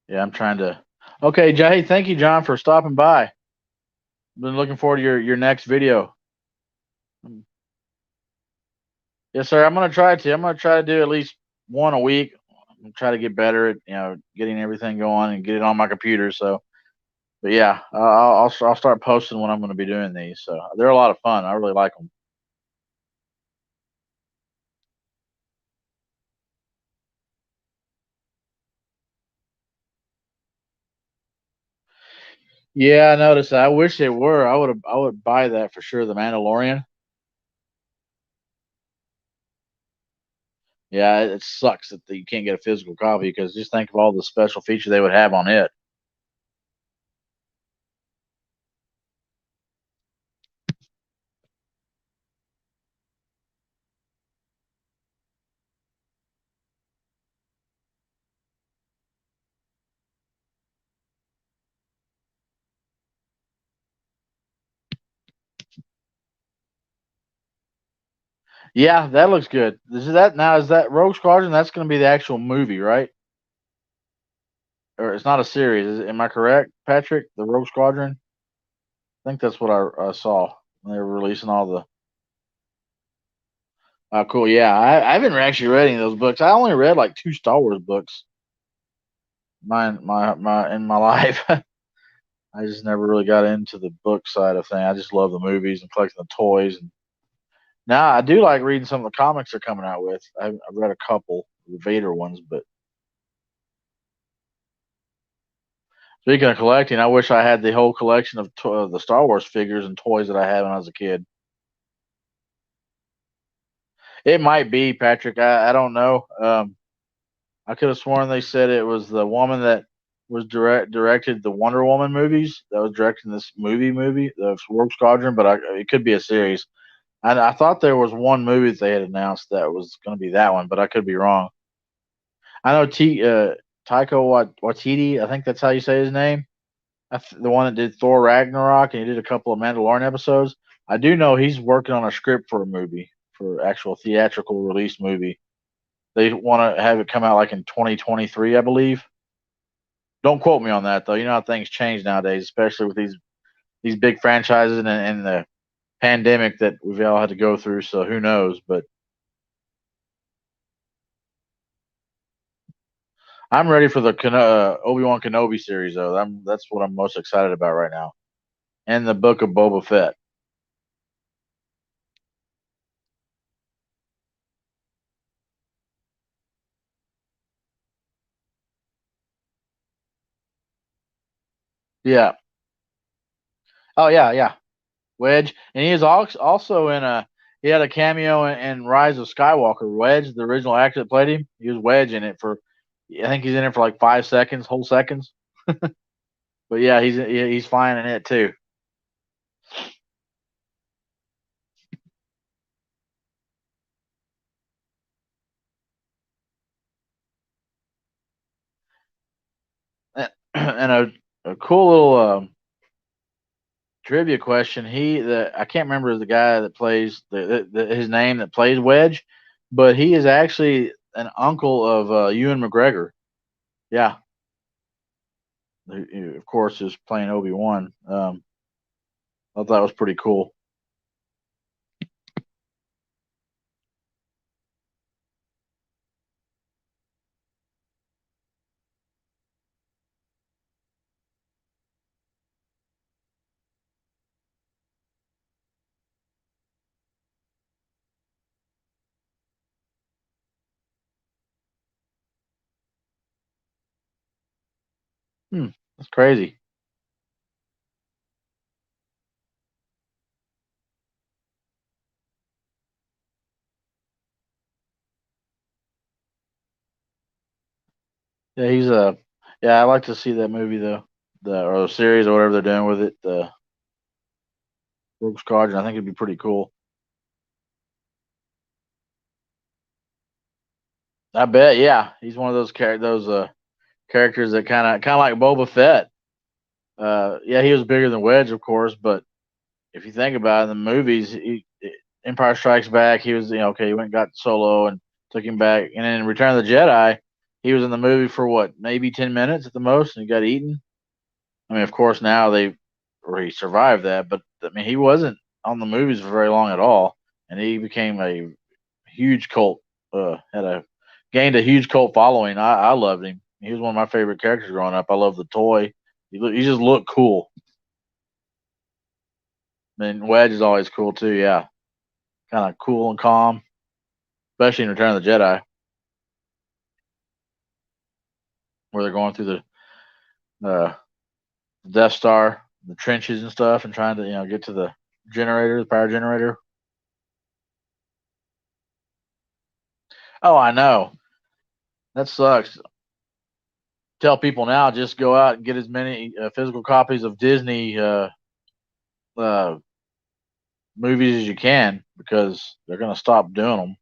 Yeah, I'm trying to. Okay, Jay. Thank you, John, for stopping by. Been looking forward to your next video. Yes, sir. I'm gonna try to. I'm gonna try to do at least one a week. I'm try to get better at getting everything going and get it on my computer. So, but yeah, I'll start posting when I'm going to be doing these. So they're a lot of fun. I really like them. Yeah, I noticed. That. I wish they were. I would buy that for sure. The Mandalorian. Yeah, it sucks that you can't get a physical copy because just think of all the special features they would have on it. Yeah, that looks good. Is that Rogue Squadron? That's going to be the actual movie, right? Or it's not a series. Am I correct, Patrick? The Rogue Squadron. I think that's what I saw when they were releasing all the. Oh, cool. Yeah, I haven't actually read any of those books. I only read like two Star Wars books. My in my life. I just never really got into the book side of things. I just love the movies and collecting the toys. And now I do like reading some of the comics they're coming out with. I've read a couple, the Vader ones, but speaking of collecting, I wish I had the whole collection of the Star Wars figures and toys that I had when I was a kid. It might be Patrick. I don't know. I could have sworn they said it was the woman that was directed the Wonder Woman movies that was directing this movie, the Rogue Squadron, but it could be a series. I thought there was one movie that they had announced that was going to be that one, but I could be wrong. I know Taika Waititi. I think that's how you say his name. The one that did Thor Ragnarok and he did a couple of Mandalorian episodes. I do know he's working on a script for a movie, for actual theatrical release movie. They want to have it come out like in 2023, I believe. Don't quote me on that though. You know how things change nowadays, especially with these big franchises and the pandemic that we've all had to go through. So who knows? But I'm ready for the Obi Wan Kenobi series though. That's what I'm most excited about right now, and the Book of Boba Fett. Yeah. Oh yeah, yeah. Wedge, and he is also in a. He had a cameo in Rise of Skywalker. Wedge, the original actor that played him, he was Wedge in it for. I think he's in it for like 5 seconds, whole seconds. But yeah, he's fine in it too. And a cool little trivia question. I can't remember the guy that plays his name that plays Wedge, but he is actually an uncle of Ewan McGregor. Yeah, who, of course, is playing Obi-Wan. I thought that was pretty cool. Hmm, that's crazy. Yeah, he's a. Yeah, I like to see that movie though, the or the series or whatever they're doing with it. The Rogue Squadron. I think it'd be pretty cool. I bet. Yeah, he's one of those characters that kind of like Boba Fett. Yeah, he was bigger than Wedge, of course, but if you think about it, in the movies, Empire Strikes Back, he was okay. He went and got Solo and took him back, and then in Return of the Jedi, he was in the movie for what, maybe 10 minutes at the most, and he got eaten. I mean, of course, now they or he survived that, but I mean, he wasn't on the movies for very long at all, and he became a huge cult. Had a gained a huge cult following. I loved him. He was one of my favorite characters growing up. I love the toy. He just looked cool. And Wedge is always cool too. Yeah, kind of cool and calm, especially in Return of the Jedi, where they're going through the Death Star, the trenches and stuff, and trying to get to the generator, the power generator. Oh, I know. That sucks. Tell people now just go out and get as many physical copies of Disney uh, movies as you can because they're going to stop doing them.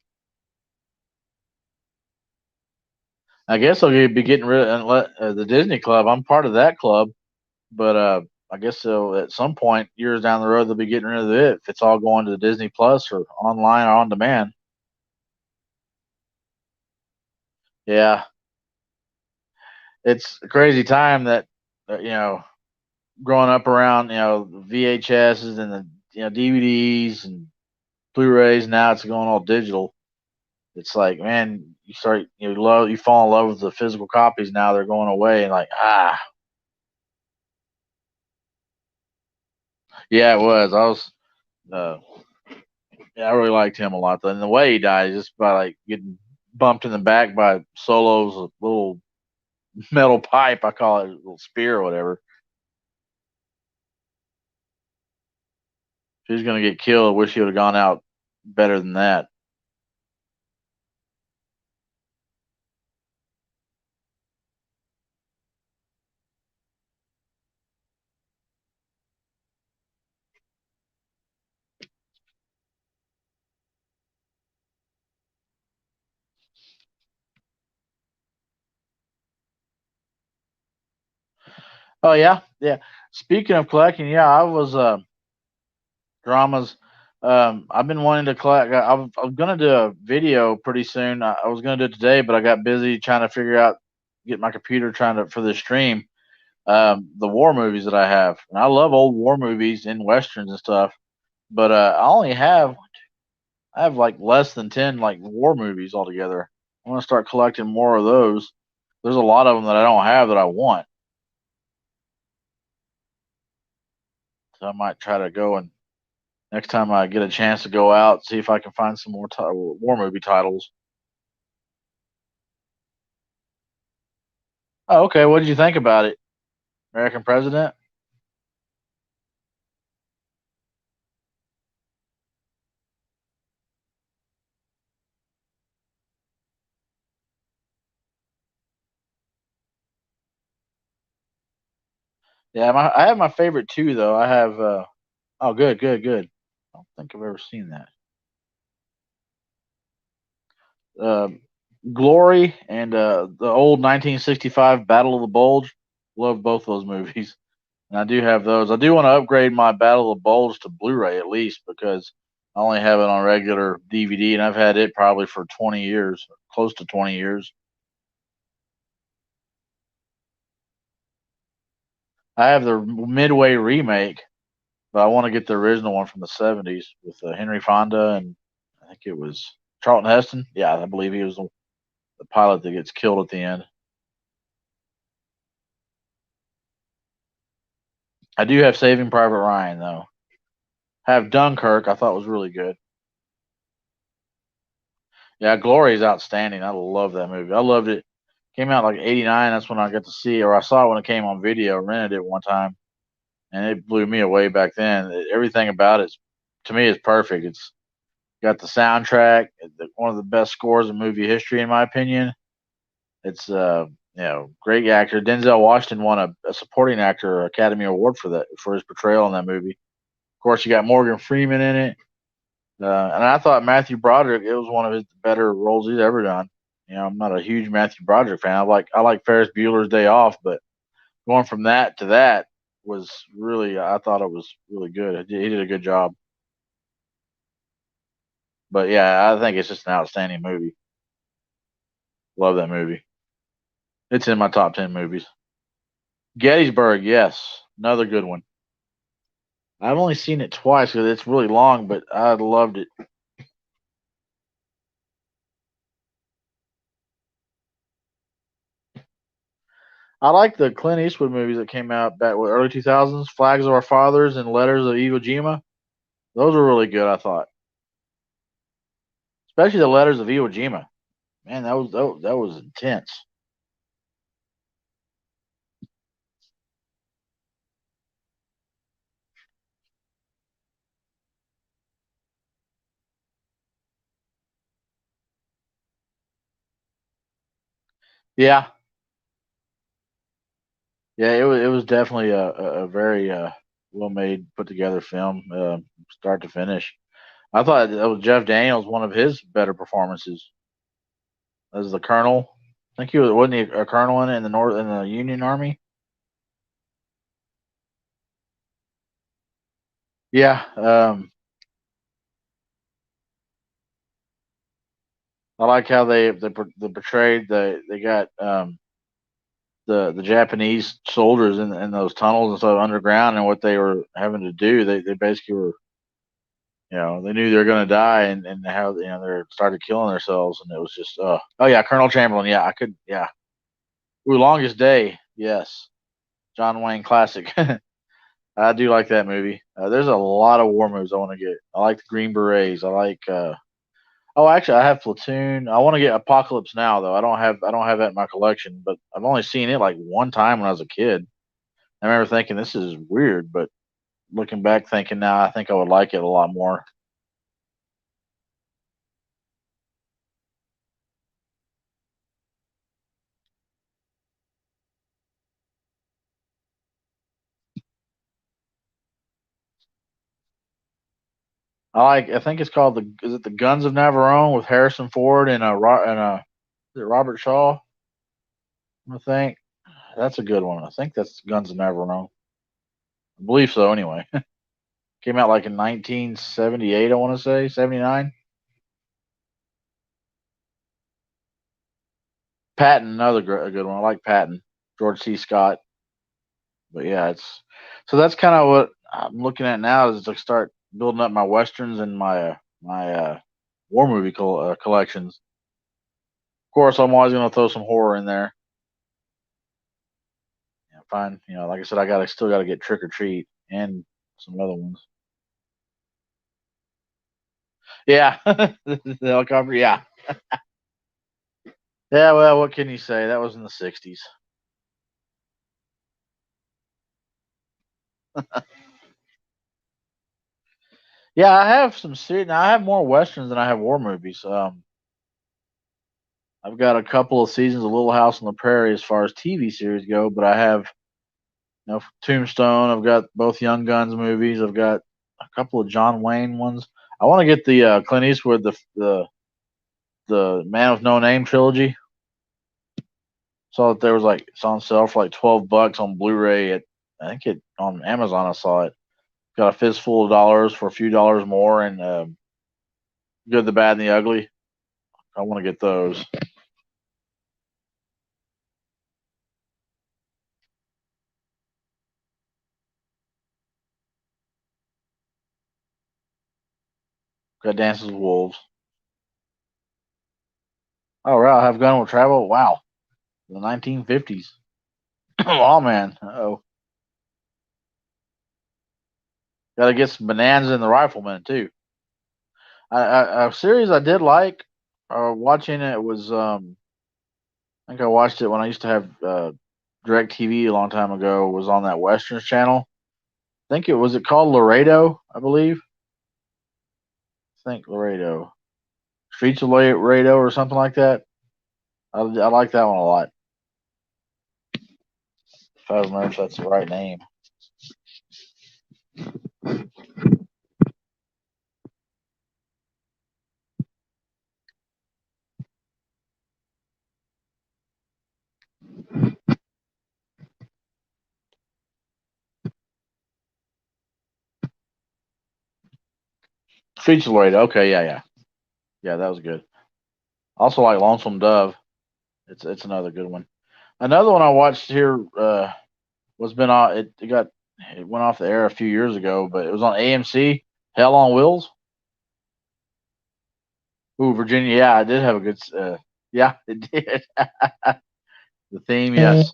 I guess they'll be getting rid of the Disney Club. I'm part of that club, but I guess they'll, at some point, years down the road, they'll be getting rid of it if it's all going to Disney Plus or online or on demand. Yeah, it's a crazy time that growing up around VHSs and the DVDs and Blu-rays. Now it's going all digital. It's like, man, you fall in love with the physical copies. Now they're going away, and like, yeah, it was. Uh, yeah, I really liked him a lot. And the way he died, just by like getting bumped in the back by Solo's little metal pipe. I call it a little spear or whatever. If he's gonna get killed, I wish he would have gone out better than that. Oh yeah, yeah. Speaking of collecting, yeah, I was dramas. I've been wanting to collect. I'm gonna do a video pretty soon. I was gonna do it today, but I got busy trying to figure out get my computer trying to for the stream. The war movies that I have, and I love old war movies and westerns and stuff. But I have like less than 10 like war movies altogether. I want to start collecting more of those. There's a lot of them that I don't have that I want, so I might try to go and next time I get a chance to go out, see if I can find some more war movie titles. Oh, okay. What did you think about it? American President? Yeah, I have my favorite two though. I have oh, good, good, good. I don't think I've ever seen that. Uh, Glory and the old 1965 Battle of the Bulge. Love both those movies. And I do have those. I do want to upgrade my Battle of the Bulge to Blu-ray at least because I only have it on regular DVD, and I've had it probably for 20 years, close to 20 years. I have the Midway remake, but I want to get the original one from the 70s with Henry Fonda, and I think it was Charlton Heston. Yeah, I believe he was the pilot that gets killed at the end. I do have Saving Private Ryan though. I have Dunkirk. I thought was really good. Yeah, Glory is outstanding. I love that movie. I loved it. Came out like '89. That's when I got to see it, or I saw it when it came on video. Rented it one time, and it blew me away back then. Everything about it, to me, is perfect. It's got the soundtrack, one of the best scores in movie history, in my opinion. It's great actor. Denzel Washington won a supporting actor Academy Award for that for his portrayal in that movie. Of course, you got Morgan Freeman in it, and I thought Matthew Broderick, it was one of his better roles he's ever done. I'm not a huge Matthew Broderick fan. I like Ferris Bueller's Day Off, but going from that to that was really, I thought it was really good. He did a good job. But yeah, I think it's just an outstanding movie. Love that movie. It's in my top 10 movies. Gettysburg, yes, another good one. I've only seen it twice because it's really long, but I loved it. I like the Clint Eastwood movies that came out back with early 2000s, Flags of Our Fathers and Letters of Iwo Jima. Those were really good, I thought. Especially the Letters of Iwo Jima. Man, that was intense. Yeah, yeah, it was definitely a very well made, put together film, start to finish. I thought that was Jeff Daniels, one of his better performances as the colonel. I think he was wasn't he a colonel in it in the North in the Union Army. Yeah, I like how they portrayed they got the Japanese soldiers in those tunnels and stuff underground, and what they were having to do. They basically were, they knew they were going to die, and how they started killing themselves, and it was just oh yeah, Colonel Chamberlain. Yeah, I could, yeah. Ooh, Longest Day. Yes, John Wayne classic. I do like that movie. There's a lot of war movies I want to get. I like the Green Berets. I like. Oh, actually, I have Platoon. I want to get Apocalypse Now though. I don't have that in my collection, but I've only seen it like one time when I was a kid. I remember thinking this is weird, but looking back, thinking now, I think I would like it a lot more. I think it's called the. Is it the Guns of Navarone with Harrison Ford and is it Robert Shaw? I think that's a good one. I think that's Guns of Navarone. I believe so. Anyway, came out like in 1978. I want to say 79. Patton, another a good one. I like Patton. George C. Scott. But yeah, it's so that's kind of what I'm looking at now is to start building up my westerns and my war movie collections. Of course, I'm always going to throw some horror in there. Yeah, fine. Like I said, I still got to get Trick or Treat and some other ones. Yeah, the helicopter. Yeah, yeah. Well, what can you say? That was in the '60s. Yeah, I have some serious. Now I have more westerns than I have war movies. I've got a couple of seasons of Little House on the Prairie as far as TV series go, but I have Tombstone. I've got both Young Guns movies. I've got a couple of John Wayne ones. I want to get the Clint Eastwood, the Man with No Name trilogy. Saw that there was like it's on sale for like $12 on Blu-ray. I think it on Amazon. I saw it. Got a fistful of dollars for a few dollars more, and Good, the Bad, and the Ugly. I want to get those. Got Dances with Wolves. Oh, right. I have Gun Will Travel. Wow. The 1950s. Oh, man. Oh. Got to get some Bonanza and the Rifleman, too. A series I did like watching it was, I think I watched it when I used to have DirecTV a long time ago, was on that Westerns channel. I think it called Laredo, I believe. I think Laredo. Streets of Laredo or something like that. I like that one a lot. If I remember if that's the right name. Streets of Laredo. Okay, yeah, yeah. Yeah, that was good. Also like Lonesome Dove. It's another good one. Another one I watched here was been on it went off the air a few years ago, but it was on AMC. Hell on Wheels. Ooh, Virginia. Yeah, I did have a good. Yeah, it did. The theme, yes.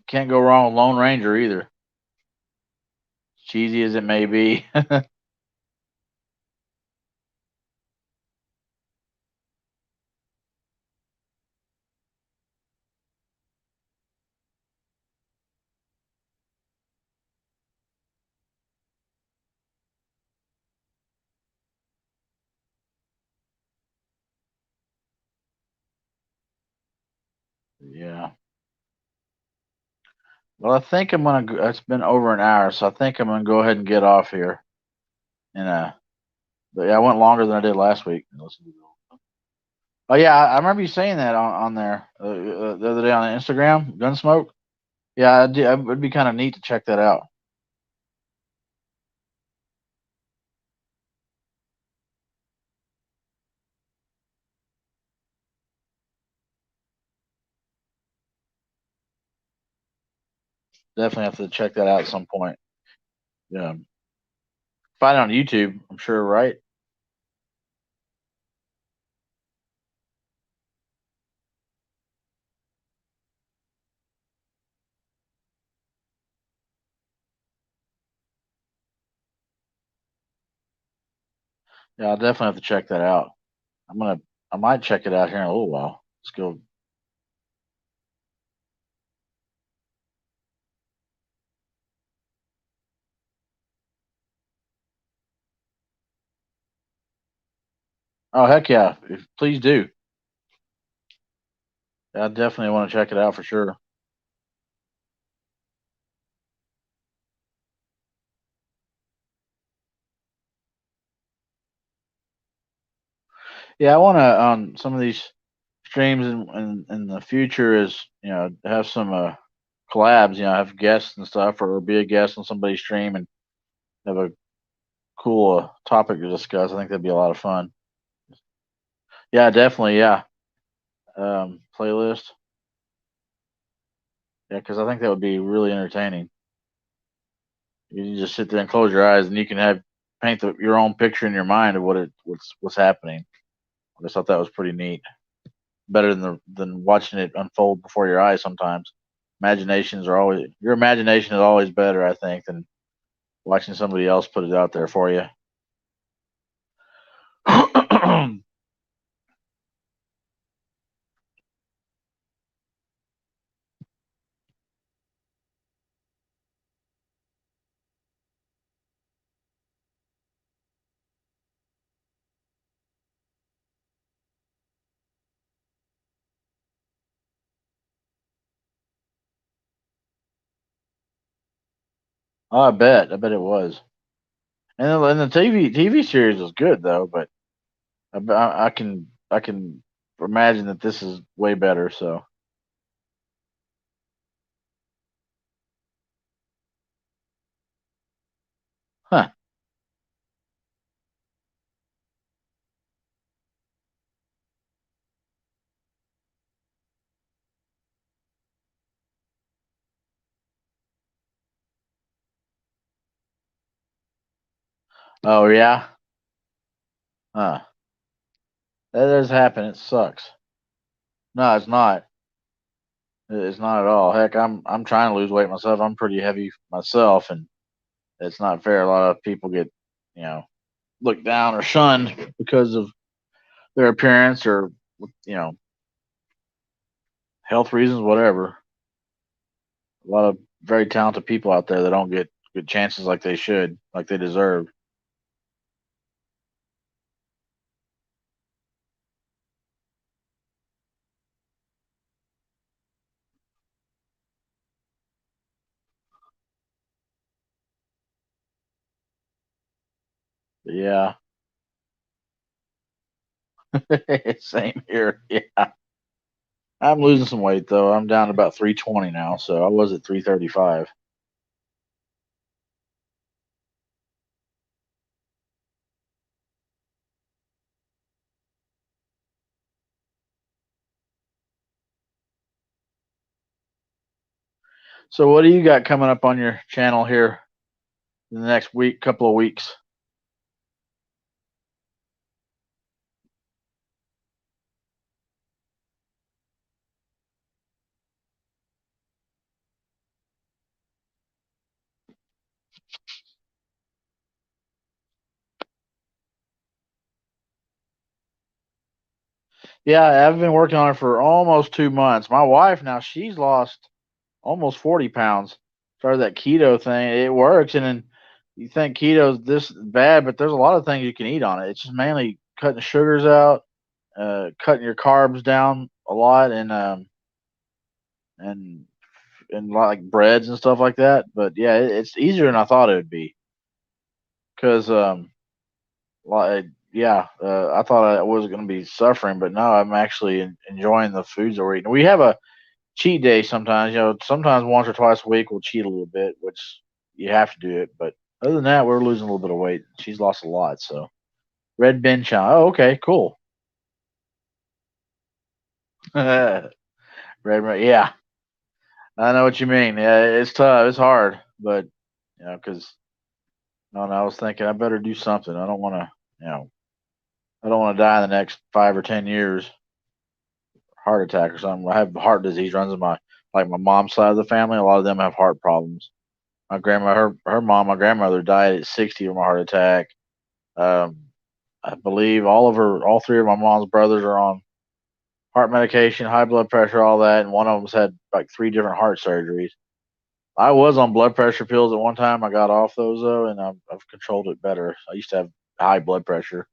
Can't go wrong with Lone Ranger either. Cheesy as it may be. Yeah. Well, I think I'm gonna. It's been over an hour, so I think I'm gonna go ahead and get off here. And but yeah, I went longer than I did last week. Oh yeah, I remember you saying that on there the other day on Instagram. Gunsmoke. Yeah, it would be kind of neat to check that out. Definitely have to check that out at some point. Yeah, find it on YouTube. I'm sure, right? Yeah, I'll definitely have to check that out. I'm gonna. I might check it out here in a little while. Let's go. Oh heck yeah! Please do. I definitely want to check it out for sure. Yeah, I want to on some of these streams in the future is have some collabs. Have guests and stuff, or be a guest on somebody's stream and have a cool topic to discuss. I think that'd be a lot of fun. Yeah, definitely. Yeah, playlist. Yeah, because I think that would be really entertaining. You can just sit there and close your eyes, and you can have paint your own picture in your mind of what's happening. I just thought that was pretty neat. Better than watching it unfold before your eyes. Sometimes your imagination is always better, I think, than watching somebody else put it out there for you. Oh, I bet it was. And the TV series was good though, but I can imagine that this is way better. So, huh? Oh yeah, huh? That does happen. It sucks. No, it's not. It's not at all. Heck, I'm trying to lose weight myself. I'm pretty heavy myself, and it's not fair. A lot of people get, you know, looked down or shunned because of their appearance or, you know, health reasons, whatever. A lot of very talented people out there that don't get good chances like they should, like they deserve. But yeah, same here. Yeah, I'm losing some weight though. I'm down to about 320 now, so I was at 335. So what do you got coming up on your channel here in the next week, couple of weeks? Yeah, I've been working on it for almost 2 months. My wife now she's lost almost 40 pounds. Started that keto thing. It works, and then you think keto's this bad, but there's a lot of things you can eat on it. It's just mainly cutting the sugars out, cutting your carbs down a lot, and and like breads and stuff like that. But yeah, it's easier than I thought it would be because like yeah, I thought I was going to be suffering, but no, I'm actually enjoying the foods that we're eating. We have a cheat day sometimes. You know, sometimes once or twice a week we'll cheat a little bit, which you have to do it. But other than that, we're losing a little bit of weight. She's lost a lot, so red bin challenge. Oh, okay, cool. red, yeah, I know what you mean. Yeah, it's tough. It's hard, but you know, because I don't know. I was thinking I better do something. I don't want to, you know, I don't want to die in the next 5 or 10 years, heart attack or something. I have heart disease runs in my like my mom's side of the family. A lot of them have heart problems. My grandma, her mom, my grandmother died at 60 from a heart attack. Um, I believe all three of my mom's brothers are on heart medication, high blood pressure, all that, and one of them's had like three different heart surgeries. I was on blood pressure pills at one time. I got off those though, and I've controlled it better. I used to have high blood pressure.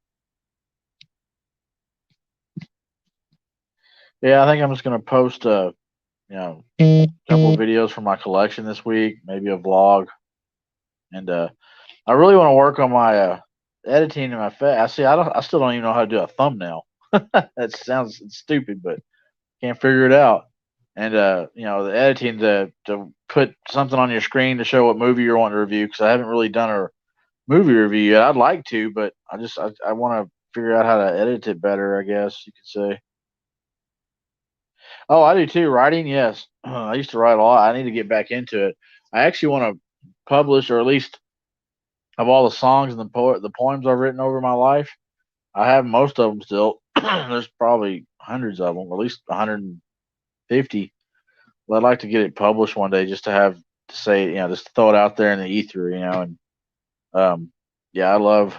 Yeah, I think I'm just gonna post you know, a couple of videos from my collection this week, maybe a vlog, and I really want to work on my editing and my I see. I still don't even know how to do a thumbnail. That sounds stupid, but can't figure it out. And you know, the editing to put something on your screen to show what movie you're wanting to review because I haven't really done a movie review yet. I'd like to, but I want to figure out how to edit it better. I guess you could say. Oh, I do too. Writing, yes. I used to write a lot. I need to get back into it. I actually want to publish, or at least of all the songs and the poems I've written over my life. I have most of them still. There's probably hundreds of them, at least 150. Well, I'd like to get it published one day, just to have to say, you know, just throw it out there in the ether, you know. And um, yeah, I love.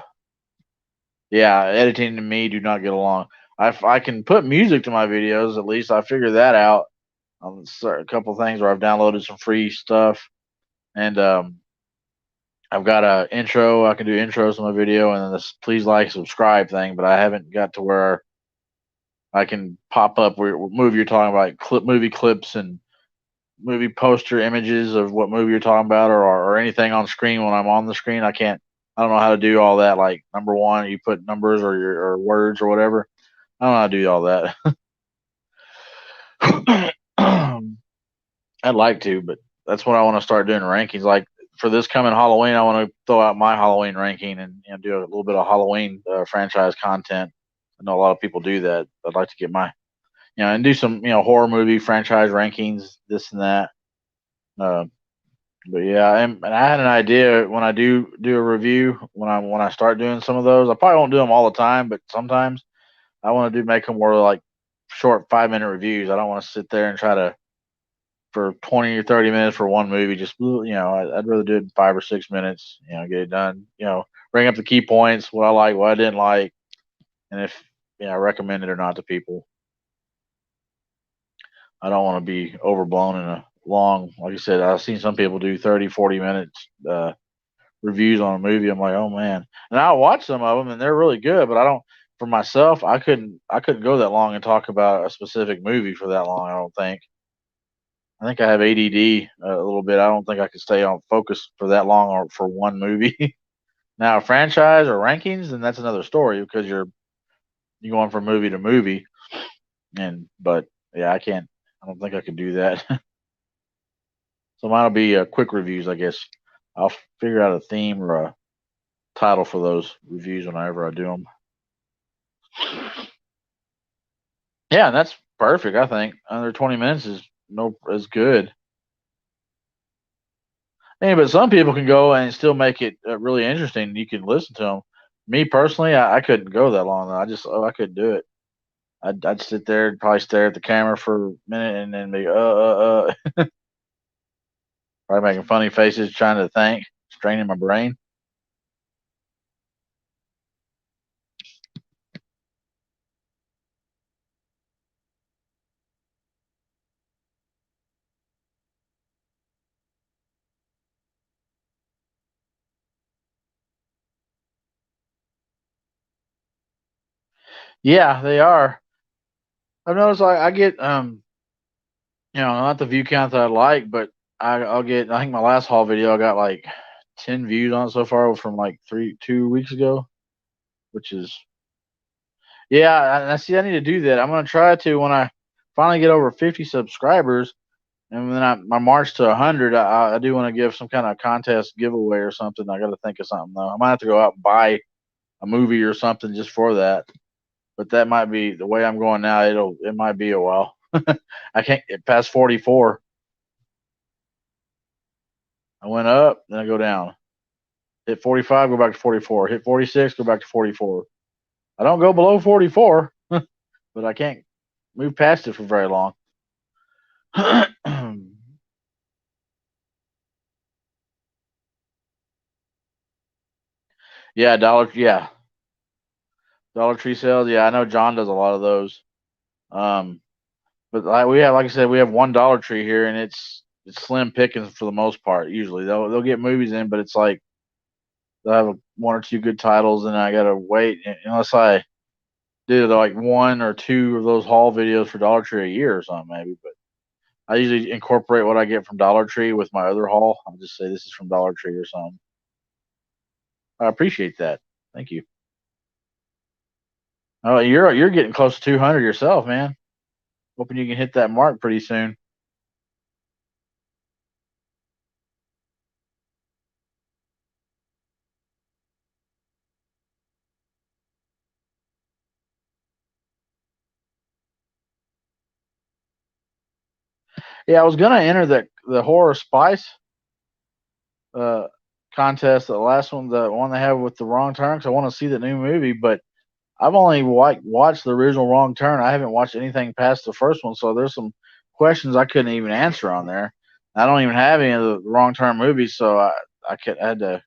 Yeah, editing and me do not get along. I can put music to my videos. At least I figured that out. A couple of things where I've downloaded some free stuff, and I've got a intro. I can do intros to my video, and then this please like subscribe thing. But I haven't got to where I can pop up where movie you're talking about, movie clips and movie poster images of what movie you're talking about, or anything on screen when I'm on the screen. I can't. I don't know how to do all that. Like number one, you put numbers or words or whatever. I don't know how to do all that. I'd like to, but that's what I want to start doing rankings. Like for this coming Halloween, I want to throw out my Halloween ranking and do a little bit of Halloween franchise content. I know a lot of people do that. I'd like to get my and do some horror movie franchise rankings, this and that. Uh, but yeah, and I had an idea when I do a review when I start doing some of those. I probably won't do them all the time, but sometimes I want to do make them more like short 5 minute reviews. I don't want to sit there and try to for 20 or 30 minutes for one movie. Just I'd rather do it in 5 or 6 minutes. Get it done. Bring up the key points, what I like, what I didn't like, and if I recommend it or not to people. I don't want to be overblown in a long. Like I said, I've seen some people do 30, 40 minutes reviews on a movie. I'm like, oh man, and I watch some of them and they're really good, but I don't. For myself, I couldn't go that long and talk about a specific movie for that long. I don't think. I think I have ADD a little bit. I don't think I could stay on focus for that long or for one movie. Now, a franchise or rankings, then that's another story because you're going from movie to movie. But yeah, I can't. I don't think I could do that. So mine'll be quick reviews, I guess. I'll figure out a theme or a title for those reviews whenever I do them. Yeah, and that's perfect. I think under 20 minutes is good. Hey, but some people can go and still make it really interesting. You can listen to them. Me personally, I couldn't go that long. I couldn't do it. I'd sit there and probably stare at the camera for a minute and then be probably making funny faces, trying to think, straining my brain. Yeah, they are. I've noticed I get not the view count that I like, but I'll get. I think my last haul video I got like 10 views on so far from like 2 weeks ago, which is yeah. I see. I need to do that. I'm gonna try to when I finally get over 50 subscribers, and then my march to 100. I do want to give some kind of contest giveaway or something. I got to think of something though. I might have to go out and buy a movie or something just for that. But that might be the way I'm going now. It might be a while. I can't get past 44. I went up, then I go down. Hit 45, go back to 44. Hit 46, go back to 44. I don't go below 44, but I can't move past it for very long. Yeah, Dollar Tree sales. Yeah, I know John does a lot of those. Um, but like I said, we have one Dollar Tree here, and it's slim pickings for the most part. Usually, they'll get movies in, but it's like they'll have one or two good titles, and I gotta wait unless I do like one or two of those haul videos for Dollar Tree a year or something, maybe. But I usually incorporate what I get from Dollar Tree with my other haul. I'll just say this is from Dollar Tree or something. I appreciate that. Thank you. Oh, you're getting close to 200 yourself, man. Hoping you can hit that mark pretty soon. Yeah, I was gonna enter the horror spice uh, contest, the last one, the one they have with the Wrong Turn, 'cause I want to see the new movie, but I've only watched the original Wrong Turn. I haven't watched anything past the first one, so there's some questions I couldn't even answer on there. I don't even have any of the Wrong Turn movies, so I had to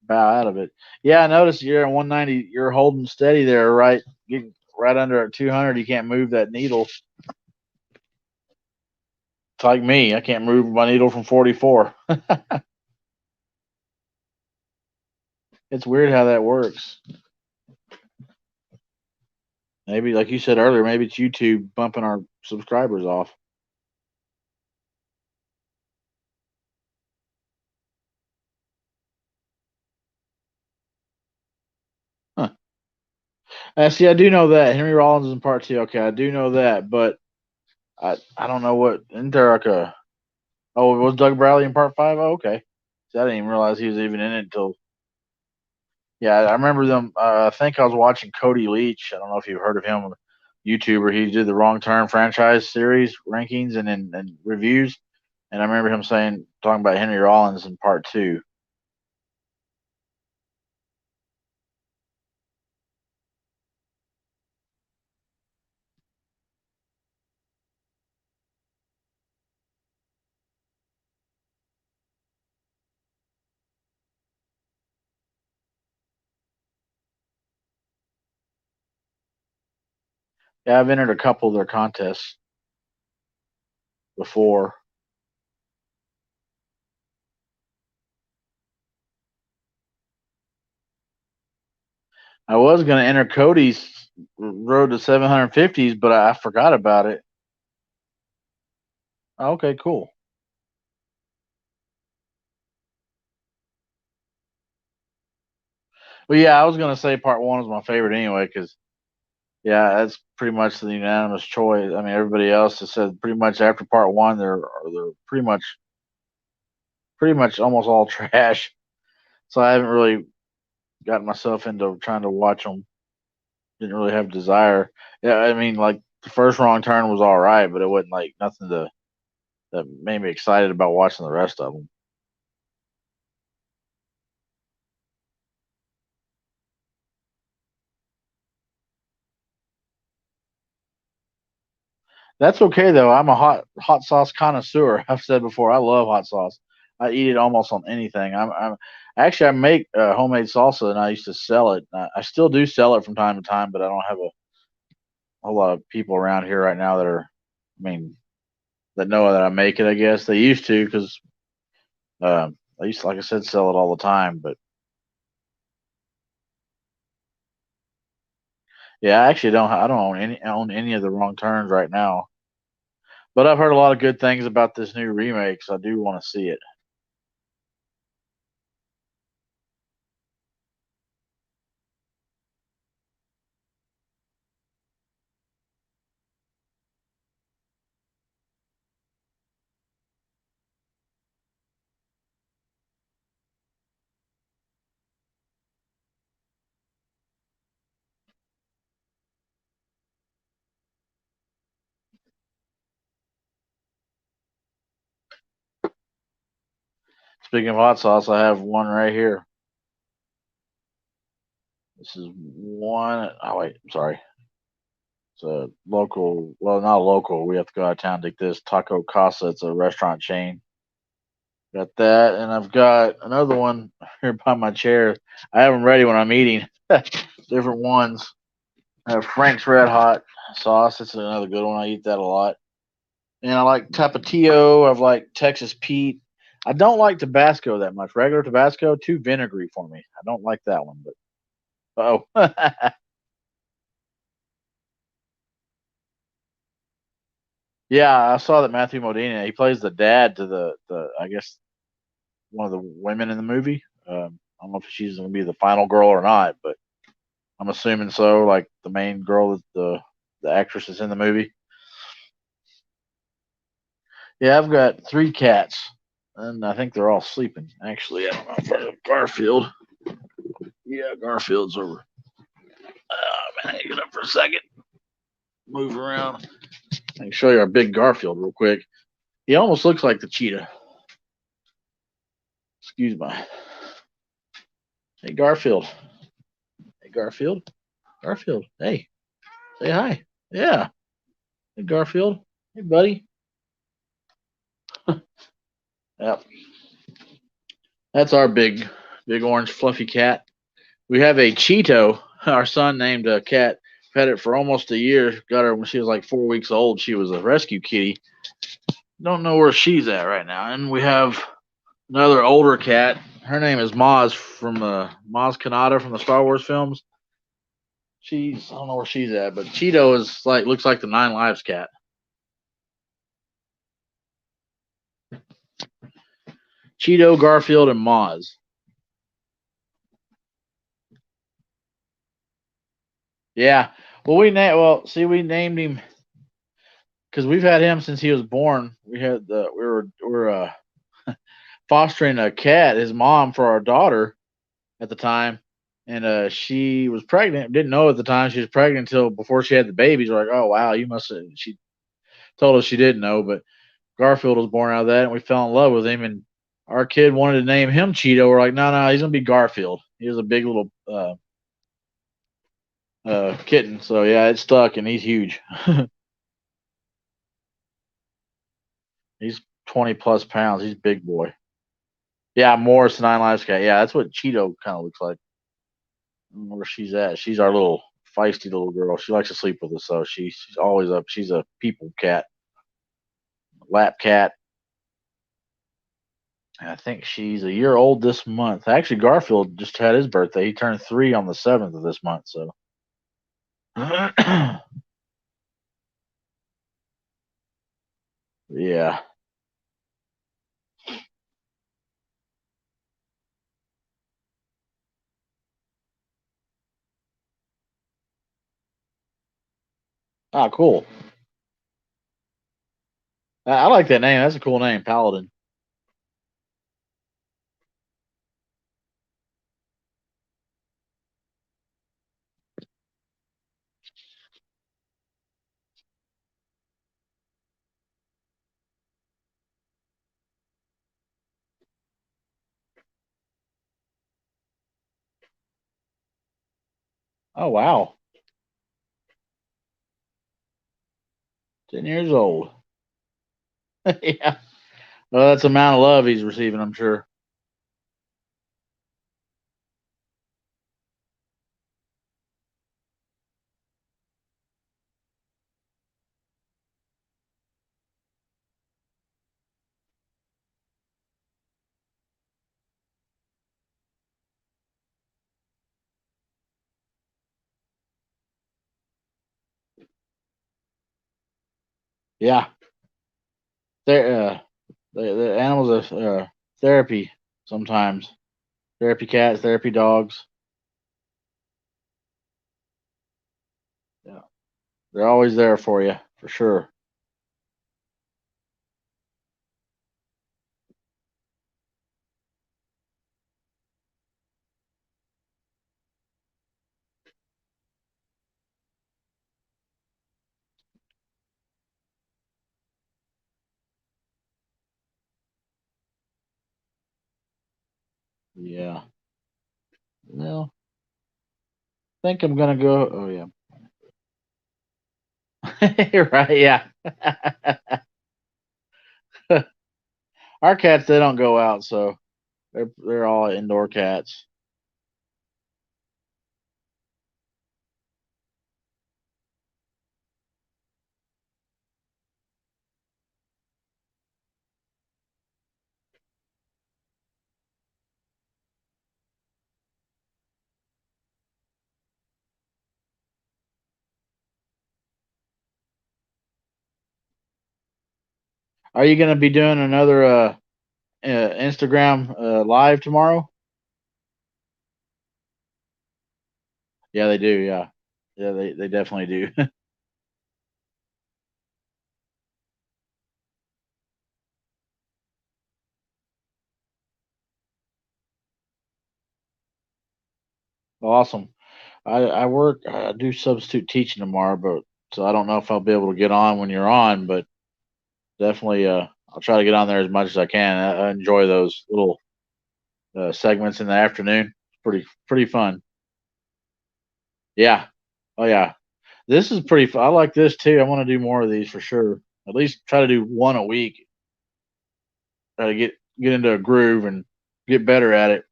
bow out of it. Yeah, I noticed you're at 190. You're holding steady there, right? Getting right under at 200. You can't move that needle. It's like me. I can't move my needle from 44. It's weird how that works. Maybe, like you said earlier, maybe it's YouTube bumping our subscribers off. See, I do know that Henry Rollins is in part two. Okay, I do know that, but I don't know what isn't there like a oh was Doug Bradley in part five? Oh, okay. See, I didn't even realize he was even in it until yeah. I remember them. I think I was watching Cody Leach. I don't know if you've heard of him, YouTuber. He did the Wrong Turn franchise series rankings and reviews, and I remember him saying talking about Henry Rollins in part two. Yeah, I've entered a couple of their contests before. I was going to enter Cody's Road to 750s, but I forgot about it. Okay, cool. Well, yeah, I was going to say part one was my favorite anyway, because yeah, that's pretty much the unanimous choice. I mean, everybody else has said pretty much after part one, they're pretty much almost all trash. So I haven't really gotten myself into trying to watch them. Didn't really have desire. Yeah, I mean, like the first Wrong Turn was all right, but it wasn't like nothing to that made me excited about watching the rest of them. That's okay though. I'm a hot sauce connoisseur. I've said before, I love hot sauce. I eat it almost on anything. I'm actually I make homemade salsa and I used to sell it. I still do sell it from time to time, but I don't have a whole lot of people around here right now that are, I mean, that know that I make it. I guess they used to because I used to, like I said, sell it all the time. But yeah, I actually don't. I don't own any of the Wrong Turns right now. But I've heard a lot of good things about this new remake, so I do want to see it. Speaking of hot sauce, I have one right here. This is one. Oh wait, I'm sorry. It's a local. Well, not local. We have to go out of town to get this Taco Casa. It's a restaurant chain. Got that, and I've got another one here by my chair. I have them ready when I'm eating. Different ones. I have Frank's Red Hot sauce. It's another good one. I eat that a lot. And I like Tapatio. I've like Texas Pete. I don't like Tabasco that much. Regular Tabasco, too vinegary for me. I don't like that one. But oh, yeah, I saw that Matthew Modine. He plays the dad to the I guess one of the women in the movie. I don't know if she's going to be the final girl or not, but I'm assuming so. Like the main girl, the actress is in the movie. Yeah, I've got three cats, and I think they're all sleeping. Actually, I don't know if I have Garfield. Yeah, Garfield's over. Oh man, get up for a second. Move around. I can show you our big Garfield real quick. He almost looks like the cheetah. Excuse me. Hey Garfield. Hey Garfield. Garfield. Hey, say hi. Yeah. Hey Garfield. Hey buddy. Yep. That's our big orange fluffy cat. We have a Cheeto. Our son named a cat. Had it for almost a year. Got her when she was like 4 weeks old. She was a rescue kitty. Don't know where she's at right now. And we have another older cat. Her name is Maz from Maz Kanata from the Star Wars films. I don't know where she's at, but Cheeto is like looks like the Nine Lives cat. Cheeto, Garfield, and Maz. Yeah. Well, we named him because we've had him since he was born. We were fostering a cat, his mom for our daughter at the time, and she was pregnant. Didn't know at the time she was pregnant until before she had the babies. We're like, oh wow, you must have. She told us she didn't know, but Garfield was born out of that, and we fell in love with him. And our kid wanted to name him Cheeto. We're like, no, he's gonna be Garfield. He was a big little kitten. So yeah, it stuck, and he's huge. He's 20 plus pounds. He's a big boy. Yeah, Morris Nine Lives cat. Yeah, that's what Cheeto kind of looks like. I don't know where she's at. She's our little feisty little girl. She likes to sleep with us, so she's always up. She's a people cat, lap cat. And I think she's a year old this month. Actually, Garfield just had his birthday. He turned 3 on the 7th of this month. So, yeah. Ah, cool. I like that name. That's a cool name, Paladin. Oh wow, 10 years old. Yeah. Well, that's the amount of love he's receiving, I'm sure. Yeah. The animals are therapy sometimes. Therapy cats, therapy dogs. Yeah. They're always there for you, for sure. Yeah. Well, I think I'm gonna go. Oh yeah. Right. Yeah. Our cats, they don't go out, so they're all indoor cats. Are you gonna be doing another Instagram live tomorrow? Yeah, they do. Yeah, yeah, they definitely do. Awesome. I do substitute teaching tomorrow, but so I don't know if I'll be able to get on when you're on, but definitely I'll try to get on there as much as I can. I enjoy those little segments in the afternoon. Pretty fun. Yeah. Oh yeah. This is pretty fun. I like this too. I want to do more of these for sure. At least try to do one a week. Try to get into a groove and get better at it.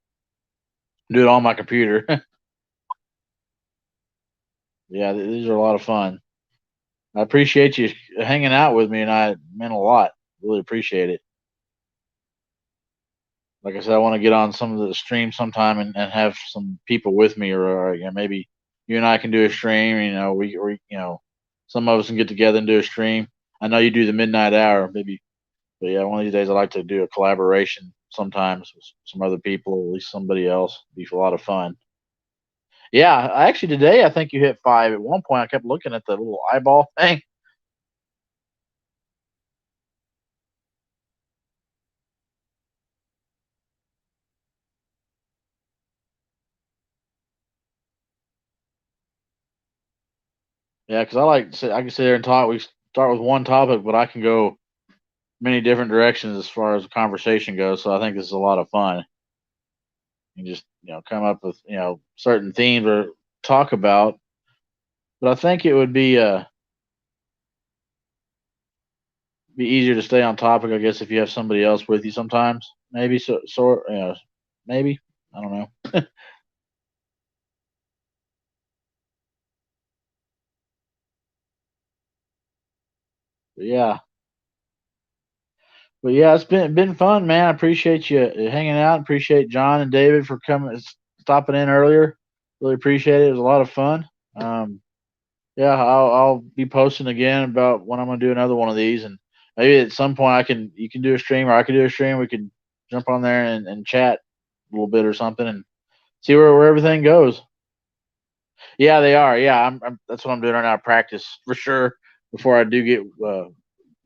Do it on my computer. Yeah, these are a lot of fun. I appreciate you hanging out with me, and I meant a lot. Really appreciate it. Like I said, I want to get on some of the streams sometime and have some people with me, or you know, maybe you and I can do a stream. Some of us can get together and do a stream. I know you do the midnight hour, maybe, but yeah, one of these days I like to do a collaboration sometimes with some other people, at least somebody else. It'd be a lot of fun. Yeah, actually today I think you hit 5. At one point I kept looking at the little eyeball thing. Yeah, because I can sit there and talk. We start with one topic, but I can go many different directions as far as the conversation goes. So I think this is a lot of fun. You just come up with certain themes or talk about. But I think it would be easier to stay on topic, I guess, if you have somebody else with you sometimes. Maybe maybe I don't know. But yeah, it's been fun, man. I appreciate you hanging out. Appreciate John and David for coming, stopping in earlier. Really appreciate it. It was a lot of fun. Um, yeah, I'll be posting again about when I'm gonna do another one of these, and maybe at some point you can do a stream or I can do a stream. We could jump on there and chat a little bit or something and see where everything goes. Yeah, they are. Yeah, that's what I'm doing right now. Practice for sure before I do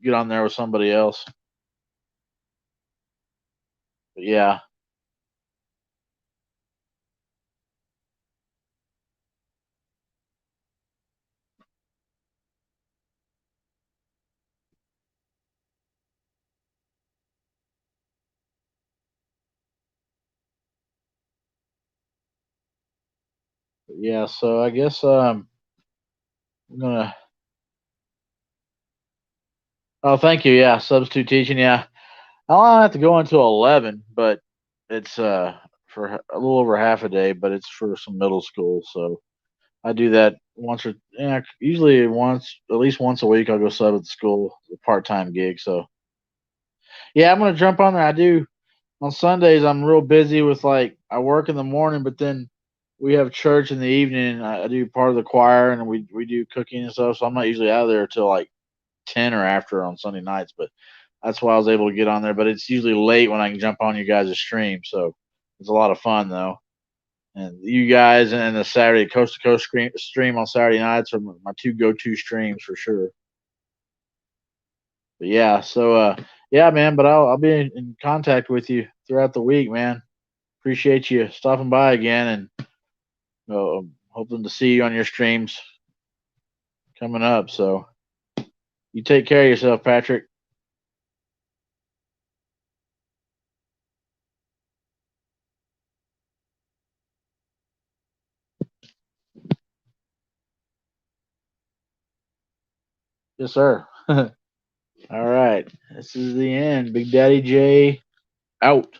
get on there with somebody else. But yeah, yeah. So I guess I'm gonna. Oh, thank you. Yeah, substitute teaching. Yeah, I'll have to go until 11, but it's for a little over half a day, but it's for some middle school. So I do that once or usually once, at least once a week. I'll go sub at the school, a part time gig. So yeah, I'm gonna jump on there. I do on Sundays. I'm real busy with I work in the morning, but then we have church in the evening. I do part of the choir, and we do cooking and stuff. So I'm not usually out there till like 10 or after on Sunday nights. But that's why I was able to get on there. But it's usually late when I can jump on you guys' stream. So it's a lot of fun though. And you guys and the Saturday coast to coast stream on Saturday nights are my two go to streams for sure. But yeah, so yeah, man. But I'll be in contact with you throughout the week, man. Appreciate you stopping by again, and I'm hoping to see you on your streams coming up. So you take care of yourself, Patrick. Yes, sir. All right, this is the end. Big Daddy J out.